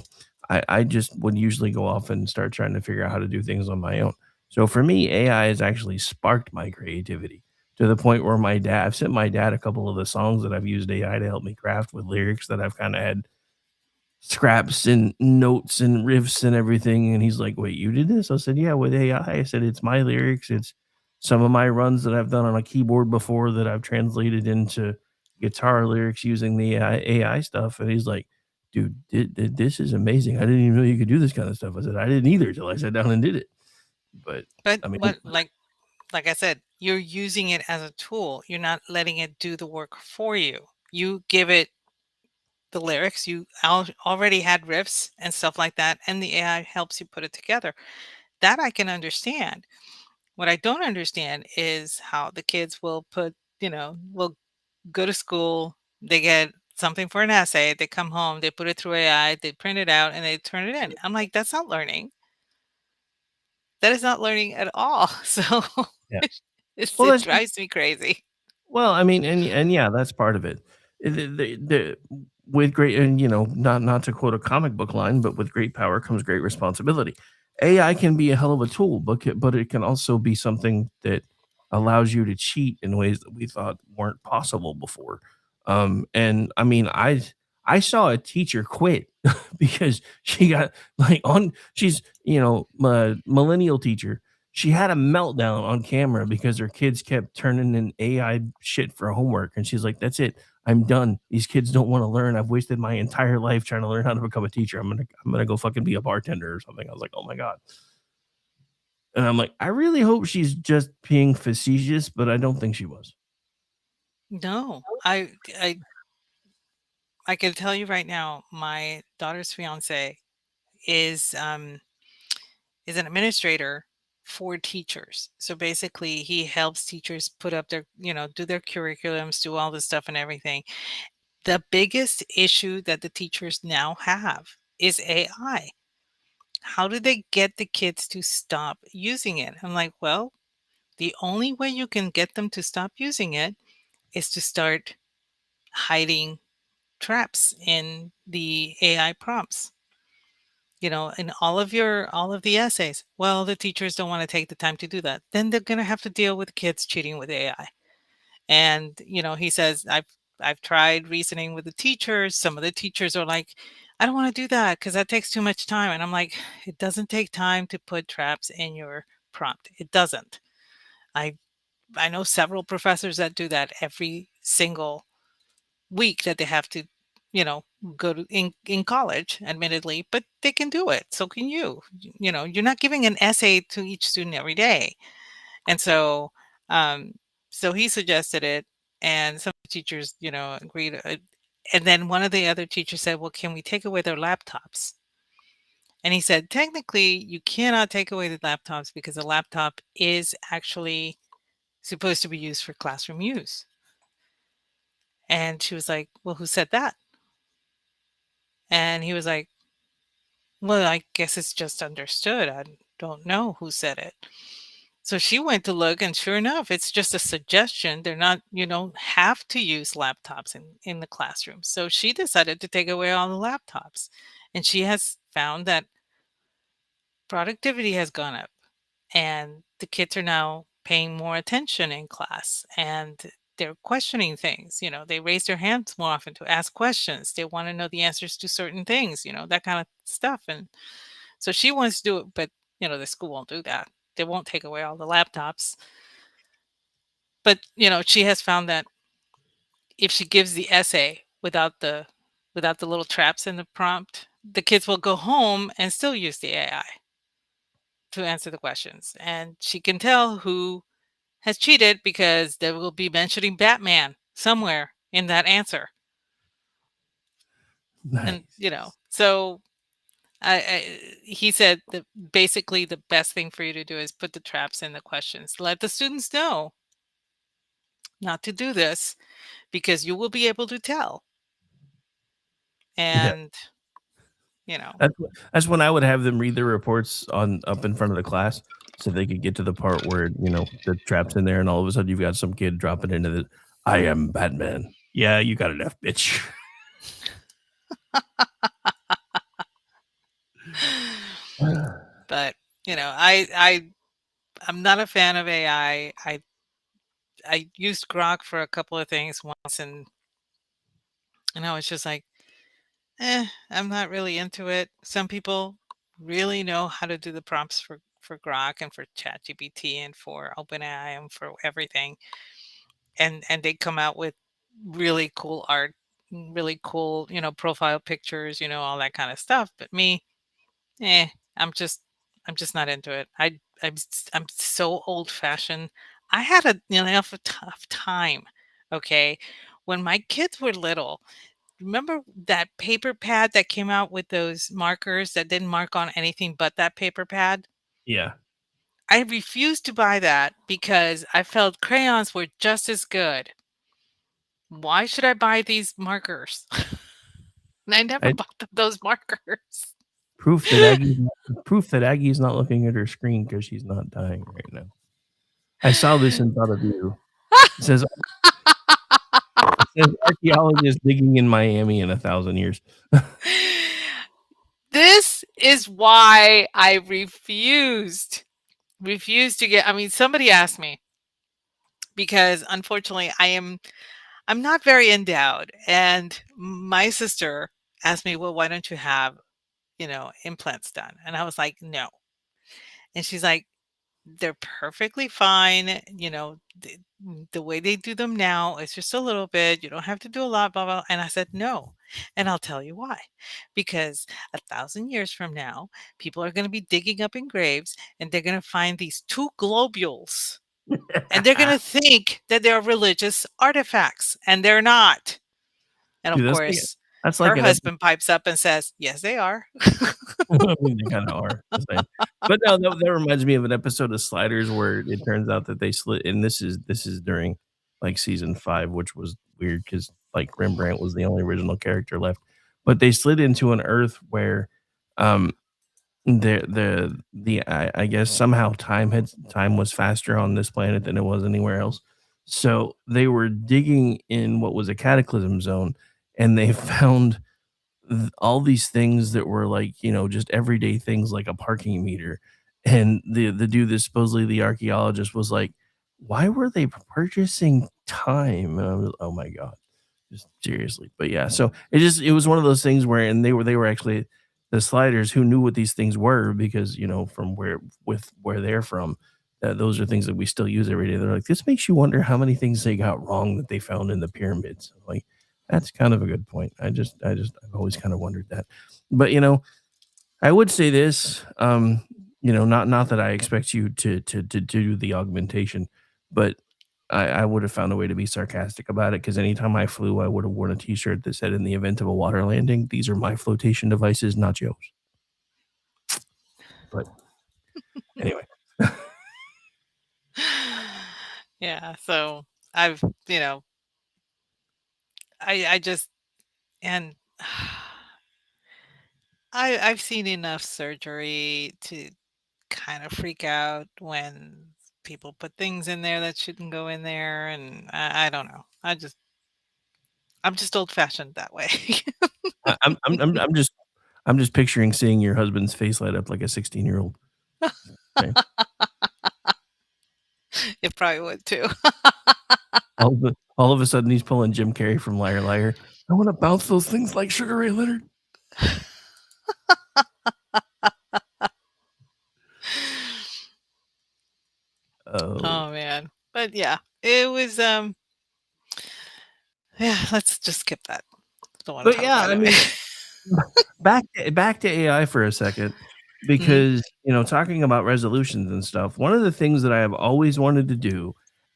A: I just would usually go off and start trying to figure out how to do things on my own. So for me, AI has actually sparked my creativity to the point where I've sent my dad a couple of the songs that I've used AI to help me craft with lyrics that I've kind of had scraps and notes and riffs and everything, and he's like, "Wait, you did this?" I said, "Yeah, with AI." I said, "It's my lyrics, it's some of my runs that I've done on a keyboard before that I've translated into guitar lyrics using the AI stuff." And he's like, "Dude, this is amazing. I didn't even know you could do this kind of stuff." I said, "I didn't either till I sat down and did it." But,
G: But
A: I mean,
G: what, like I said, you're using it as a tool. You're not letting it do the work for you. You give it the lyrics, you already had riffs and stuff like that, and the AI helps you put it together. That I can understand. What I don't understand is how the kids will go to school, they get something for an essay, they come home, they put it through AI, they print it out, and they turn it in. I'm like, that's not learning. That is not learning at all. So
A: yeah. Well,
G: it
A: that's
G: drives me crazy.
A: Well, I mean, and yeah, that's part of it. With great, and not to quote a comic book line, but with great power comes great responsibility. AI can be a hell of a tool, but it can also be something that allows you to cheat in ways that we thought weren't possible before. And I mean, I saw a teacher quit because she got like on. She's a millennial teacher. She had a meltdown on camera because her kids kept turning in AI shit for homework, and she's like, "That's it. I'm done. These kids don't want to learn. I've wasted my entire life trying to learn how to become a teacher. I'm gonna go fucking be a bartender or something." I was like, "Oh my god." And I'm like, I really hope she's just being facetious, but I don't think she was.
G: No, I can tell you right now, my daughter's fiance is um is an administrator for teachers. So basically, he helps teachers put up their, do their curriculums, do all this stuff and everything. The biggest issue that the teachers now have is AI. How do they get the kids to stop using it? I'm like, well, the only way you can get them to stop using it is to start hiding traps in the AI prompts. In all of the essays. Well, the teachers don't want to take the time to do that. Then they're going to have to deal with kids cheating with AI. And, he says, I've tried reasoning with the teachers. Some of the teachers are like, I don't want to do that because that takes too much time. And I'm like, it doesn't take time to put traps in your prompt. It doesn't. I I know several professors that do that every single week that they have to, you know, go to in college, admittedly, but they can do it. So can you. You're not giving an essay to each student every day. And um, so he suggested it, and some teachers, agreed. And then one of the other teachers said, "Well, can we take away their laptops?" And he said, "Technically, you cannot take away the laptops because a laptop is actually supposed to be used for classroom use. And she was like, "Well, who said that?" And he was like, "Well, I guess it's just understood. I don't know who said it." So she went to look, and sure enough, it's just a suggestion. They're not, you don't have to use laptops in the classroom. So she decided to take away all the laptops. And she has found that productivity has gone up, and the kids are now paying more attention in class, and they're questioning things. They raise their hands more often to ask questions. They want to know the answers to certain things, that kind of stuff. And so she wants to do it, but the school won't do that. They won't take away all the laptops. But she has found that if she gives the essay without the little traps in the prompt, the kids will go home and still use the AI to answer the questions. And she can tell who has cheated because they will be mentioning Batman somewhere in that answer. And
A: Nice.
G: so he said that basically the best thing for you to do is put the traps in the questions. Let the students know not to do this because you will be able to tell.
A: Yeah.
G: And you know,
A: That's when I would have them read their reports on up in front of the class so they could get to the part where, the trap's in there and all of a sudden you've got some kid dropping into the I am Batman. Yeah, you got it F, bitch.
G: but I'm not a fan of AI. I used Grok for a couple of things once, and I was just like, I'm not really into it. Some people really know how to do the prompts for Grok and for ChatGPT and for OpenAI and for everything, and they come out with really cool art, really cool, profile pictures, all that kind of stuff. But me, eh, I'm just I'm just not into it. I'm so old fashioned. I had a tough time. Okay, when my kids were little, remember that paper pad that came out with those markers that didn't mark on anything but that paper pad?
A: Yeah.
G: I refused to buy that because I felt crayons were just as good. Why should I buy these markers? And I never
A: I,
G: bought those markers.
A: proof that Aggie's not looking at her screen because she's not dying right now. I saw this and thought of you. It says archaeologist digging in Miami in 1,000 years.
G: This is why I refused to get. I mean, somebody asked me because unfortunately I'm not very endowed, and my sister asked me, "Well, why don't you have, implants done?" And I was like, "No." And she's like, "They're perfectly fine, the way they do them now is just a little bit, you don't have to do a lot, blah, blah." And I said, "No." And I'll tell you why. Because 1,000 years from now, people are going to be digging up in graves and they're going to find these two globules and they're going to think that they're religious artifacts, and they're not. And of
A: Dude,
G: course,
A: that's like
G: her
A: an episode.
G: husband pipes up and says, "Yes, they are."
A: I mean, they kind of are the same. But no, that reminds me of an episode of Sliders where it turns out that they slid, and this is during like season 5, which was weird because like Rembrandt was the only original character left. But they slid into an Earth where, um, I guess somehow time was faster on this planet than it was anywhere else. So they were digging in what was a cataclysm zone, and they found all these things that were like, just everyday things like a parking meter. And the dude that supposedly the archaeologist was like, why were they purchasing time? And I was, oh my God, just seriously. But yeah, so it was one of those things where, and they were actually the Sliders who knew what these things were because, from where they're from, those are things that we still use every day. They're like, this makes you wonder how many things they got wrong that they found in the pyramids. I'm like, that's kind of a good point. I've always kind of wondered that. But I would say this, not that I expect you to do the augmentation, but I would have found a way to be sarcastic about it because anytime I flew, I would have worn a T-shirt that said, "In the event of a water landing, these are my flotation devices, not yours." But anyway,
G: Yeah, so I've, you know, I just and I've seen enough surgery to kind of freak out when people put things in there that shouldn't go in there, and I don't know. I'm just old fashioned that way.
A: I'm just picturing seeing your husband's face light up like a 16-year-old. Okay.
G: It probably would too.
A: All of a sudden, he's pulling Jim Carrey from Liar Liar. I want to bounce those things like Sugar Ray Leonard. Oh,
G: Oh man. But yeah, it was yeah, let's just skip that. Don't want to
A: but
G: talk
A: yeah,
G: about
A: I
G: it.
A: mean, back to AI for a second,
G: Mhm.
A: because talking about resolutions and stuff. One of the things that I have always wanted to do,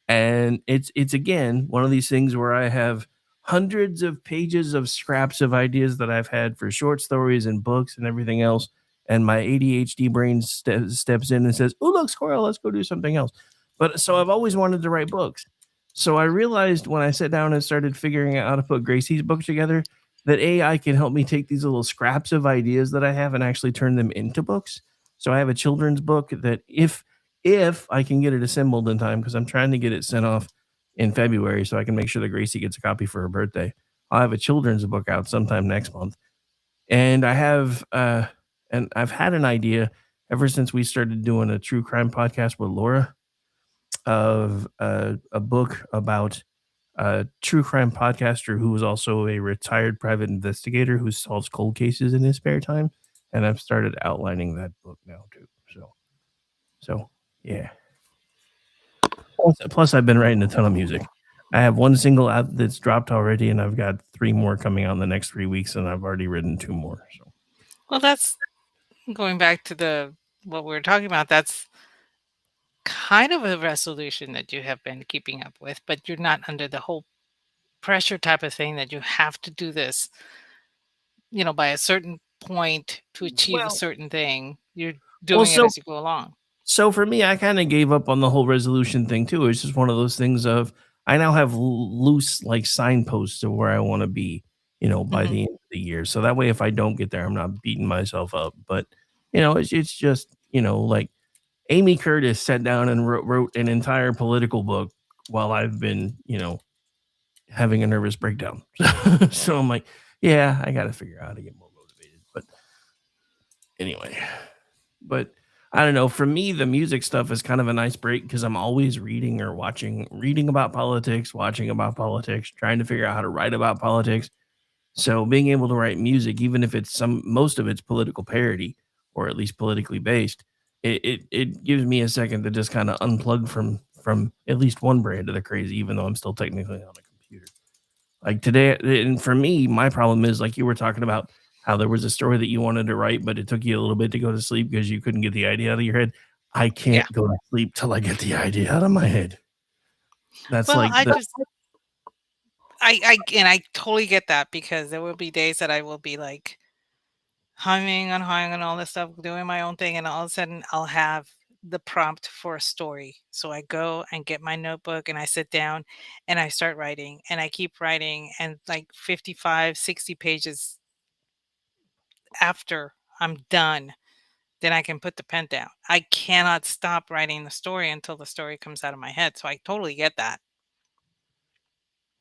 A: and it's again one of these things where I have hundreds of pages of scraps of ideas that I've had for short stories and books and everything else, and my ADHD brain steps in and says, "Oh, look, squirrel, let's go do something else." But so I've always wanted to write books. So I realized when I sat down and started figuring out how to put Gracie's book together that AI can help me take these little scraps of ideas that I have and actually turn them into books. So I have a children's book that if I can get it assembled in time, because I'm trying to get it sent off in February so I can make sure that Gracie gets a copy for her birthday. I'll have a children's book out sometime next month. And I've had an idea ever since we started doing a true crime podcast with Laura of a book about a true crime podcaster who is also a retired private investigator who solves cold cases in his spare time. And I've started outlining that book now too. So yeah. Plus, I've been writing a ton of music. I have one single out that's dropped already, and I've got 3 more coming out in the next 3 weeks, and I've already written 2 more. So
G: Well, that's going back to the what we were talking about. That's kind of a resolution that you have been keeping up with, but you're not under the whole pressure type of thing that you have to do this, by a certain point to achieve a
A: well,
G: certain thing. You're
A: well,
G: doing it
A: so
G: as you go along.
A: So for me, I kind of gave up on the whole resolution thing too. It's just one of those things of I now have loose like signposts of where I want to be, by
G: Mhm.
A: the end of the year. So that way, if I don't get there, I'm not beating myself up. But it's just like Amy Curtis sat down and wrote an entire political book while I've been having a nervous breakdown. So I'm like, yeah, I got to figure out how to get more motivated. But anyway. But I don't know. For me, the music stuff is kind of a nice break because I'm always reading or reading about politics, watching about politics, trying to figure out how to write about politics. So being able to write music, even if it's most of it's political parody or at least politically based, it gives me a second to just kind of unplug from at least one brand of the crazy, even though I'm still technically on a computer. Like today, and for me, my problem is like you were talking about how there was a story that you wanted to write, but it took you a little bit to go to sleep because you couldn't get the idea out of your head. I
G: Yeah.
A: can't go to sleep till I get the idea out of my head. That's
G: Well,
A: like
G: I
A: the
G: just I totally get that because there will be days that I will be like humming and hawing and all this stuff, doing my own thing, and all of a sudden I'll have the prompt for a story. So I go and get my notebook and I sit down and I start writing and I keep writing, and like 55, 60 pages after I'm done, then I can put the pen down. I cannot stop writing the story until the story comes out of my head. So I totally get that.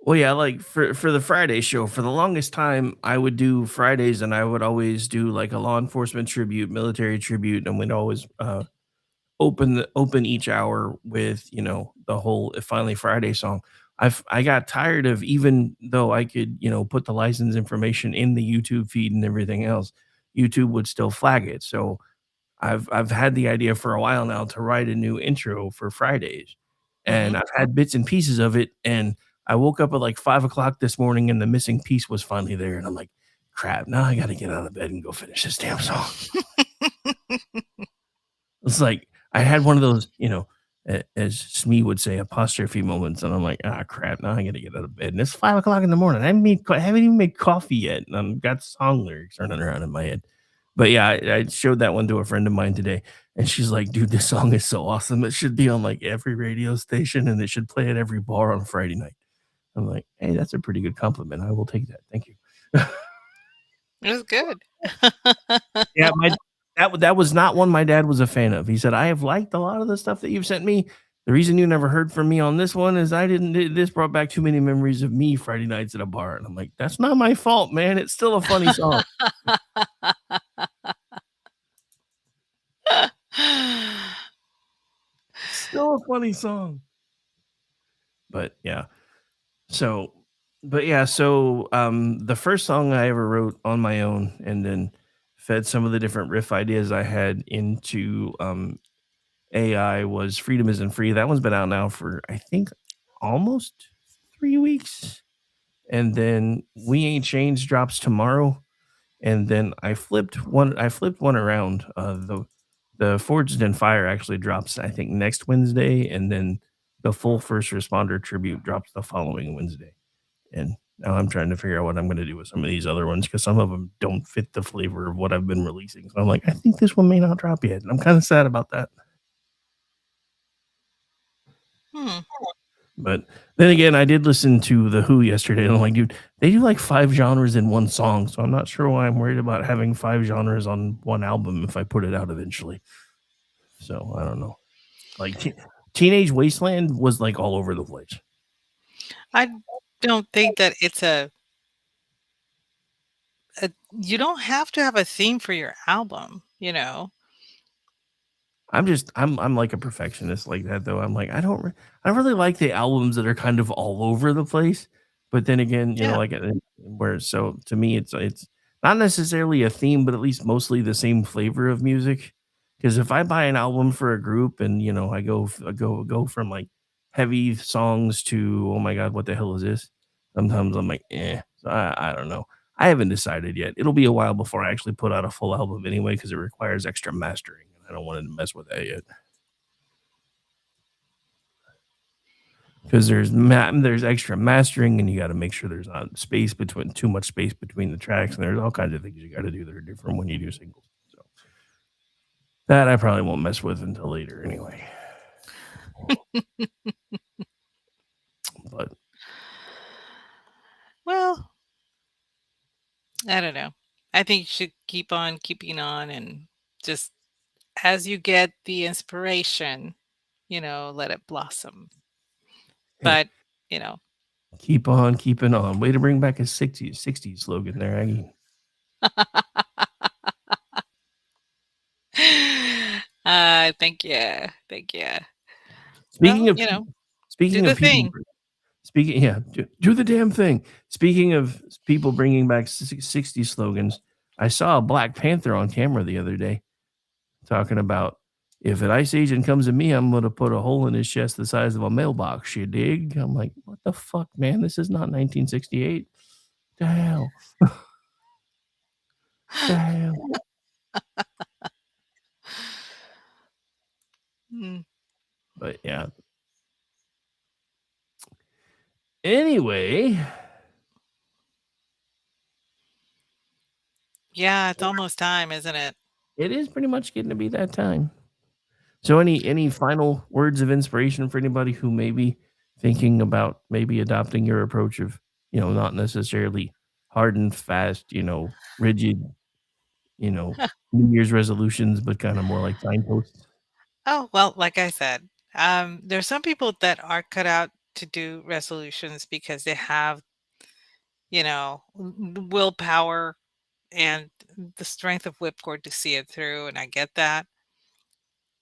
A: well, yeah, like for the Friday show, for the longest time, I would do Fridays and I would always do like a law enforcement tribute, military tribute, and we'd always open each hour with the whole "If Finally Friday" song. I got tired of, even though I could put the license information in the YouTube feed and everything else, YouTube would still flag it. So I've had the idea for a while now to write a new intro for Fridays,
G: Hmm.
A: and I've had bits and pieces of it. And I woke up at like 5 o'clock this morning, and the missing piece was finally there, and I'm like, crap! Now I got to get out of bed and go finish this damn song. It's like I had one of those, as Smee would say, apostrophe moments, and I'm like, ah, crap! Now I got to get out of bed, and it's 5 o'clock in the morning. I haven't even made coffee yet, and I've got song lyrics running around in my head. But yeah, I showed that one to a friend of mine today, and she's like, "Dude, this song is so awesome. It should be on like every radio station, and they should play at every bar on Friday night." I'm like, "Hey, that's a pretty good compliment. I will take that. Thank you."
G: It was good.
A: Yeah, that was not one my dad was a fan of. He said, "I have liked a lot of the stuff that you've sent me. The reason you never heard from me on this one is I didn't this brought back too many memories of me Friday nights at a bar." And I'm like, "That's not my fault, man. It's still a funny song." Still a funny song. But yeah. So the first song I ever wrote on my own and then fed some of the different riff ideas I had into AI was Freedom Isn't Free. That one's been out now for I think almost 3 weeks. And then We Ain't Changed drops tomorrow. And then I flipped one around. The Forged in Fire actually drops, I think, next Wednesday, and then the full first responder tribute drops the following Wednesday. And now I'm trying to figure out what I'm gonna do with some of these other ones because some of them don't fit the flavor of what I've been releasing. So I'm like, I think this one may not drop yet. And I'm kind of sad about that.
G: Hmm.
A: But then again, I did listen to The Who yesterday, and I'm like, dude, they do like 5 genres in one song, so I'm not sure why I'm worried about having 5 genres on one album if I put it out eventually. So I don't know. Like Teenage Wasteland was like all over the place.
G: I don't think that it's a you don't have to have a theme for your album, you know?
A: I'm like a perfectionist like that though. I'm like I really like the albums that are kind of all over the place, but then again,
G: Yeah.
A: like where so to me it's not necessarily a theme, but at least mostly the same flavor of music. Because if I buy an album for a group and I go from like heavy songs to oh my god, what the hell is this? Sometimes I'm like, So I don't know. I haven't decided yet. It'll be a while before I actually put out a full album anyway, because it requires extra mastering, and I don't want to mess with that yet. Because there's extra mastering, and you got to make sure there's not too much space between the tracks, and there's all kinds of things you got to do that are different when you do singles. So that I probably won't mess with until later anyway. But
G: Well, I don't know. I think you should keep on keeping on and just as you get the inspiration, let it blossom.
A: hey,
G: But, you know,
A: keep on keeping on. Way to bring back a '60s slogan there, Aggie.
G: thank you. Thank you.
A: Speaking
G: Well,
A: of
G: do
A: speaking
G: the
A: of people
G: thing.
A: Speaking yeah, do the damn thing. Speaking of people bringing back 60s slogans, I saw a Black Panther on camera the other day talking about, "If an ice agent comes at me, I'm gonna put a hole in his chest the size of a mailbox, you dig?" I'm like, "What the fuck, man? This is not 1968. The hell? The hell?"
G: Mm.
A: But yeah. Anyway,
G: Yeah, it's almost time, isn't it?
A: it is pretty much getting to be that time. So any final words of inspiration for anybody who may be thinking about maybe adopting your approach of, not necessarily hard and fast, rigid, you know, New Year's resolutions, but kind of more like signposts?
G: Oh, well, like I said, there's some people that are cut out to do resolutions because they have, willpower and the strength of whipcord to see it through, and I get that.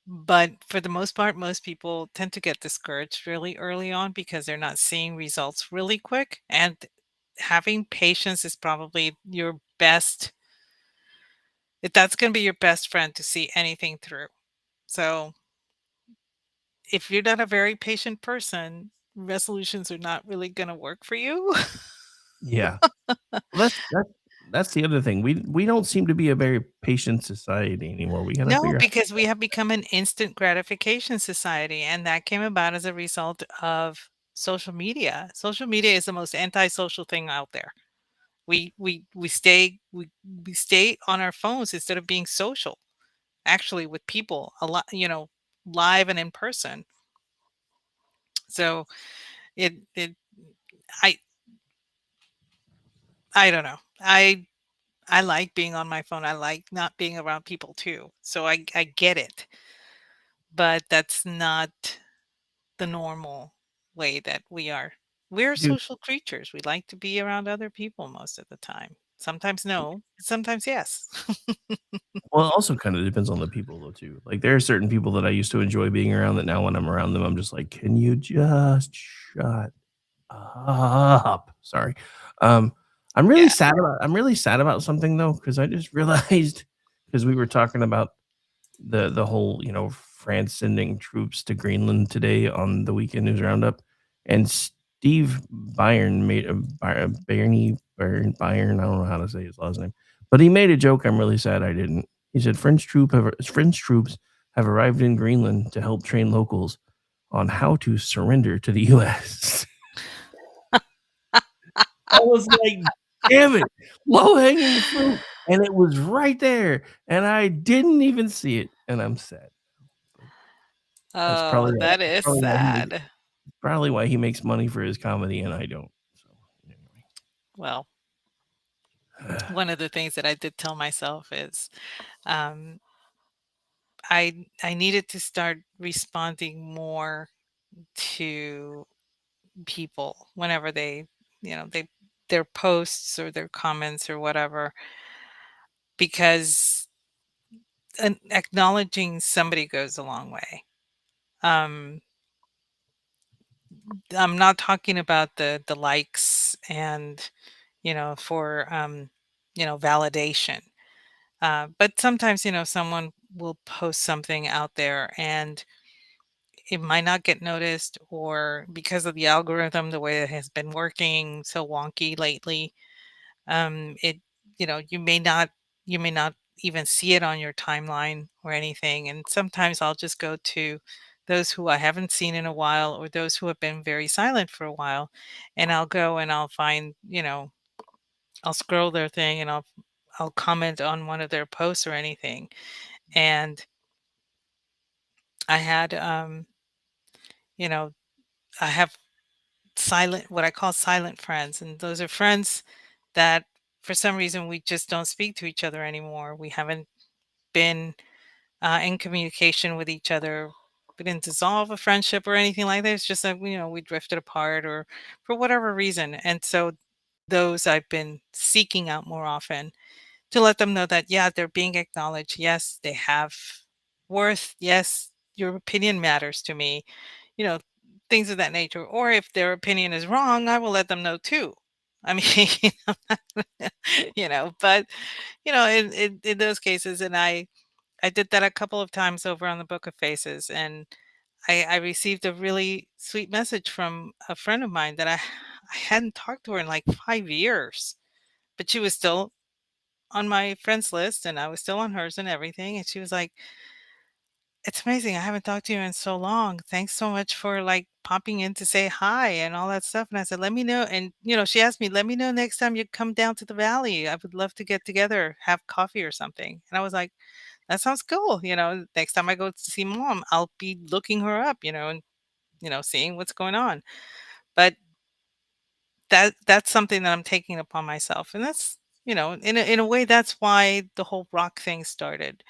G: But for the most part, most people tend to get discouraged really early on because they're not seeing results really quick. And having patience is probably your best, that's going to be your best friend to see anything through. So if you're not a very patient person, resolutions are not really going to work for you.
A: Yeah. Well, that's the other thing. We don't seem to be a very patient society anymore. We gotta
G: No,
A: figure out.
G: because we have become an instant gratification society, and that came about as a result of social media. Social media is the most antisocial thing out there. We stay on our phones instead of being social, actually, with people a lot, live and in person. So it I I don't know. I like being on my phone. I like not being around people too. So I get it, but that's not the normal way that we are. We're
A: Dude,
G: social creatures. We like to be around other people most of the time. Sometimes no, sometimes yes.
A: well, it also kind of depends on the people though too. Like there are certain people that I used to enjoy being around that now when I'm around them, I'm just like, can you just shut up? Sorry. Um,
G: Yeah.
A: I'm really sad about something though, because I just realized because we were talking about the whole, France sending troops to Greenland today on the Weekend News Roundup, and Steve Byrne made a Byrne. I don't know how to say his last name, but he made a joke. I'm really sad I didn't. He said French troops have arrived in Greenland to help train locals on how to surrender to the U.S. I was like, damn it, low hanging fruit, and it was right there, and I didn't even see it, and I'm sad. That's
G: Oh, that is sad.
A: probably why he makes money for his comedy and I don't. So
G: Well,
A: anyway.
G: one of the things that I did tell myself is um, I needed to start responding more to people whenever they their posts or their comments or whatever, because acknowledging somebody goes a long way. Um, I'm not talking about the likes and for validation. But sometimes someone will post something out there and it might not get noticed, or because of the algorithm, the way it has been working so wonky lately, it you may not even see it on your timeline or anything. And sometimes I'll just go to those who I haven't seen in a while, or those who have been very silent for a while, and I'll go and I'll find, I'll scroll their thing and I'll comment on one of their posts or anything. And I had you know I have silent what I call silent friends, and those are friends that for some reason we just don't speak to each other anymore. We haven't been in communication with each other. We didn't dissolve a friendship or anything like that. It's just that we drifted apart or for whatever reason. And so those I've been seeking out more often to let them know that, yeah, they're being acknowledged. Yes, they have worth. Yes, your opinion matters to me, you know, things of that nature. Or if their opinion is wrong, I will let them know too. I mean, but in those cases, and I did that a couple of times over on the Book of Faces, and I received a really sweet message from a friend of mine that I hadn't talked to her in like 5 years, but she was still on my friends list and I was still on hers and everything. And she was like, "It's amazing. I haven't talked to you in so long. Thanks so much for like popping in to say hi and all that stuff." And I said, "Let me know." And she asked me, "Let me know next time you come down to the valley. I would love to get together, have coffee or something." And I was like, "That sounds cool. Next time I go to see mom, I'll be looking her up, and seeing what's going on." But that's something that I'm taking upon myself. And that's, in a way, that's why the whole rock thing started.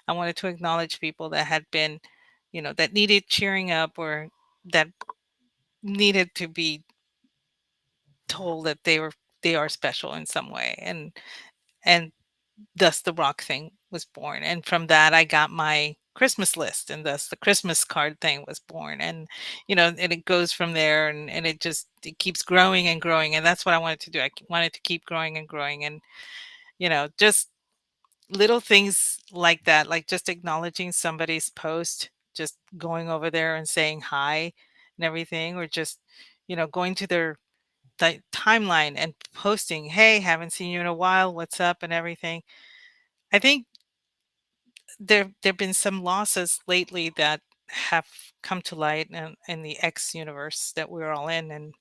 G: I wanted to acknowledge people that had been, that needed cheering up, or that needed to be told that they are special in some way. And thus the rock thing was born. And from that I got my Christmas list, and thus the Christmas card thing was born. And and it goes from there, and it keeps growing and growing. And that's what I wanted to do. Wanted to keep growing and growing. And just little things like that, like just acknowledging somebody's post, just going over there and saying hi and everything, or just going to their timeline and posting, "Hey, haven't seen you in a while, what's up?" and everything. I think there've been some losses lately that have come to light in the X universe that we're all in. And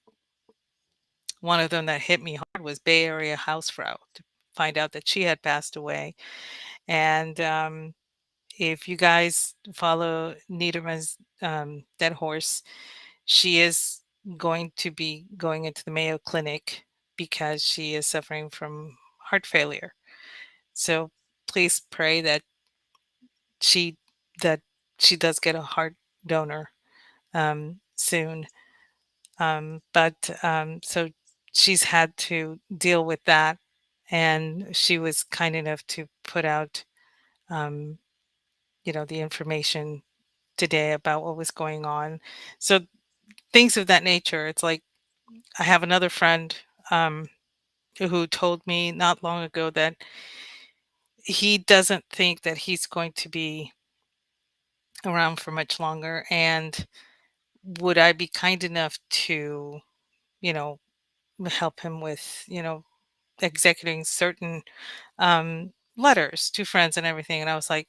G: One of them that hit me hard was Bay Area housefrau, to find out that she had passed away. And if you guys follow Niederman's Dead Horse, she is going to be going into the Mayo Clinic because she is suffering from heart failure. So please pray she that she does get a heart donor soon. So she's had to deal with that, and she was kind enough to put out, um, the information today about what was going on. So things of that nature. It's like I have another friend who told me not long ago that he doesn't think that he's going to be around for much longer, and would I be kind enough to, you know, help him with, executing certain letters to friends and everything. And I was like,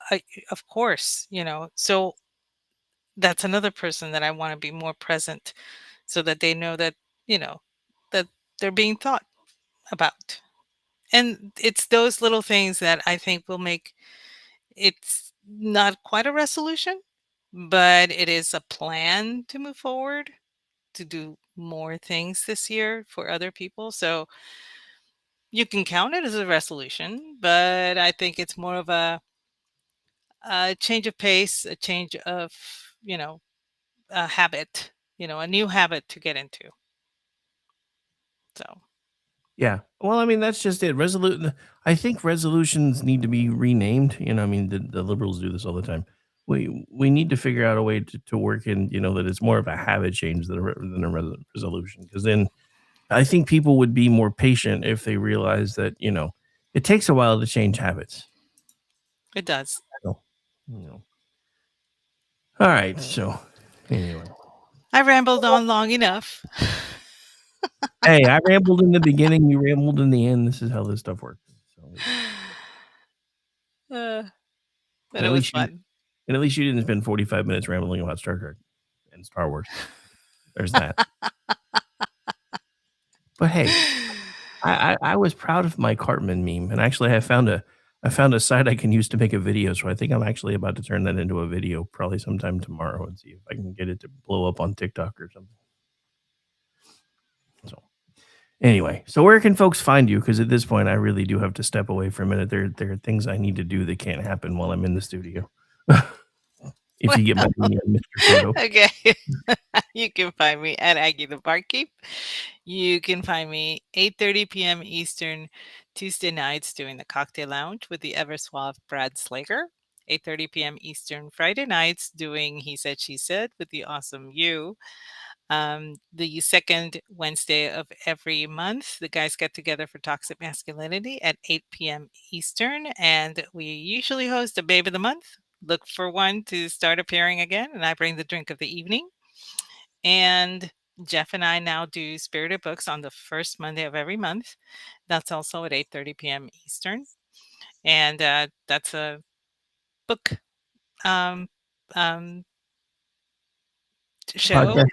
G: I, of course, So that's another person that I want to be more present so that they know that, you know, that they're being thought about. And it's those little things that I think will make it's not quite a resolution, but it is a plan to move forward to do more things this year for other people. So you can count it as a resolution, but I think it's more of a change of pace, a change of, you know, a habit, a new habit to get into. So,
A: Yeah. Well, I mean, that's just it. I think resolutions need to be renamed. I mean, the liberals do this all the time. We need to figure out a way to work in, that it's more of a habit change than a resolution. Because then I think people would be more patient if they realize that, it takes a while to change habits.
G: it does.
A: So, you know. All right. So, anyway.
G: I rambled on long enough.
A: Hey, I rambled in the beginning, you rambled in the end. This is how this stuff works. So,
G: But it was fun.
A: at least you didn't spend 45 minutes rambling about Star Trek and Star Wars. There's that. But hey, I was proud of my Cartman meme, and actually I found a site I can use to make a video, so I think I'm actually about to turn that into a video probably sometime tomorrow and see if I can get it to blow up on TikTok or something. So anyway, so where can folks find you? Because at this point, I really do have to step away for a minute. There are things I need to do that can't happen while I'm in the studio. If you get my meaning, Mr. Photo.
G: Okay. You can find me at Aggie the Barkeep. You can find me 8:30 p.m. Eastern Tuesday nights doing the Cocktail Lounge with the ever suave Brad Slager. 8:30 p.m. Eastern Friday nights doing He Said She Said with the awesome you. The second Wednesday of every month, the guys get together for Toxic Masculinity at 8 p.m. Eastern, and we usually host a Babe of the Month. Look for one to start appearing again, and I bring the drink of the evening. And Jeff and I now do Spirited Books on the first Monday of every month. That's also at 8:30 p.m. Eastern, and that's a book um, um, show.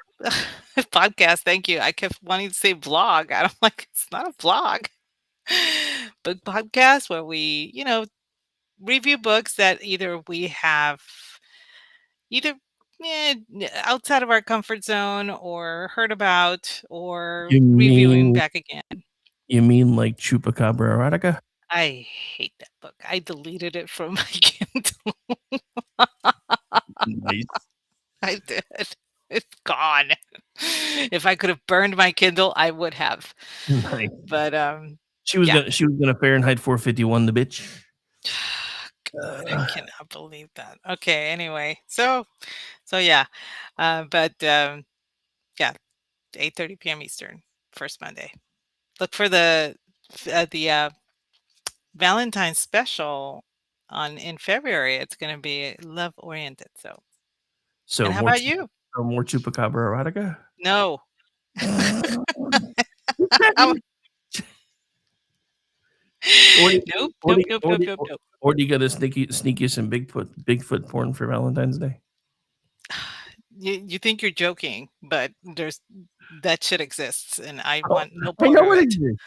G: Podcast. Thank you. I kept wanting to say blog. I'm like, it's not a blog. Book podcast where we, review books that either we have either outside of our comfort zone or heard about or reviewing back again.
A: You mean like Chupacabra Erotica?
G: I hate that book. I deleted it from my Kindle.
A: Nice.
G: I did. It's gone. If I could have burned my Kindle, I would have.
A: Nice.
G: But
A: She was gonna Fahrenheit 451 the bitch.
G: God, I cannot believe that. Okay, anyway. So yeah. Yeah, 8:30 p.m. Eastern, first Monday. Look for the Valentine's special in February. It's going to be love oriented. So, and how about you?
A: More Chupacabra Erotica?
G: No. Nope.
A: Or do you got to sneak you some Bigfoot porn for Valentine's Day?
G: You think you're joking, but there's that shit exists, and I
A: Oh,
G: want no
A: I
G: part
A: know
G: of
A: it
G: it.
A: exists.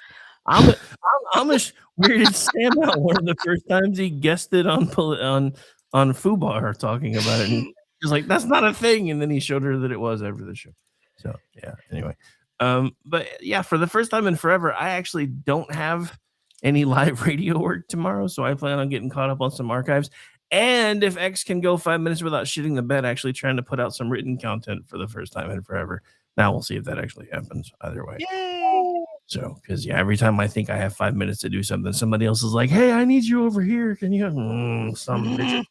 A: Amish weirded Sam out one of the first times he guessed it on Fubar talking about it. And he was like, "That's not a thing," and then he showed her that it was after the show. So yeah. Anyway, but yeah, for the first time in forever, I actually don't have any live radio work tomorrow, so I plan on getting caught up on some archives. And if X can go 5 minutes without shitting the bed, actually trying to put out some written content for the first time in forever. Now we'll see if that actually happens. Either way.
G: Yay!
A: So, because yeah, every time I think I have 5 minutes to do something, somebody else is like, "Hey, I need you over here. Can you?" Some bitch.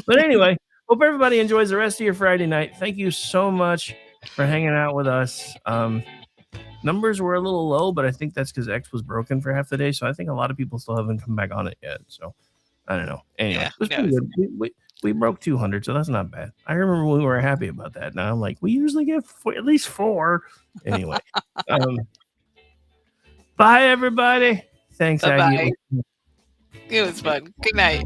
A: But anyway, hope everybody enjoys the rest of your Friday night. Thank you so much for hanging out with us. Numbers were a little low, but I think that's because X was broken for half the day. So I think a lot of people still haven't come back on it yet. So I don't know. Anyway,
G: Yeah,
A: it was pretty good. We broke 200, so that's not bad. I remember we were happy about that. Now I'm like, we usually get at least 4. Anyway, bye everybody. Thanks, Aggie.
G: Bye-bye. It was fun. Good night.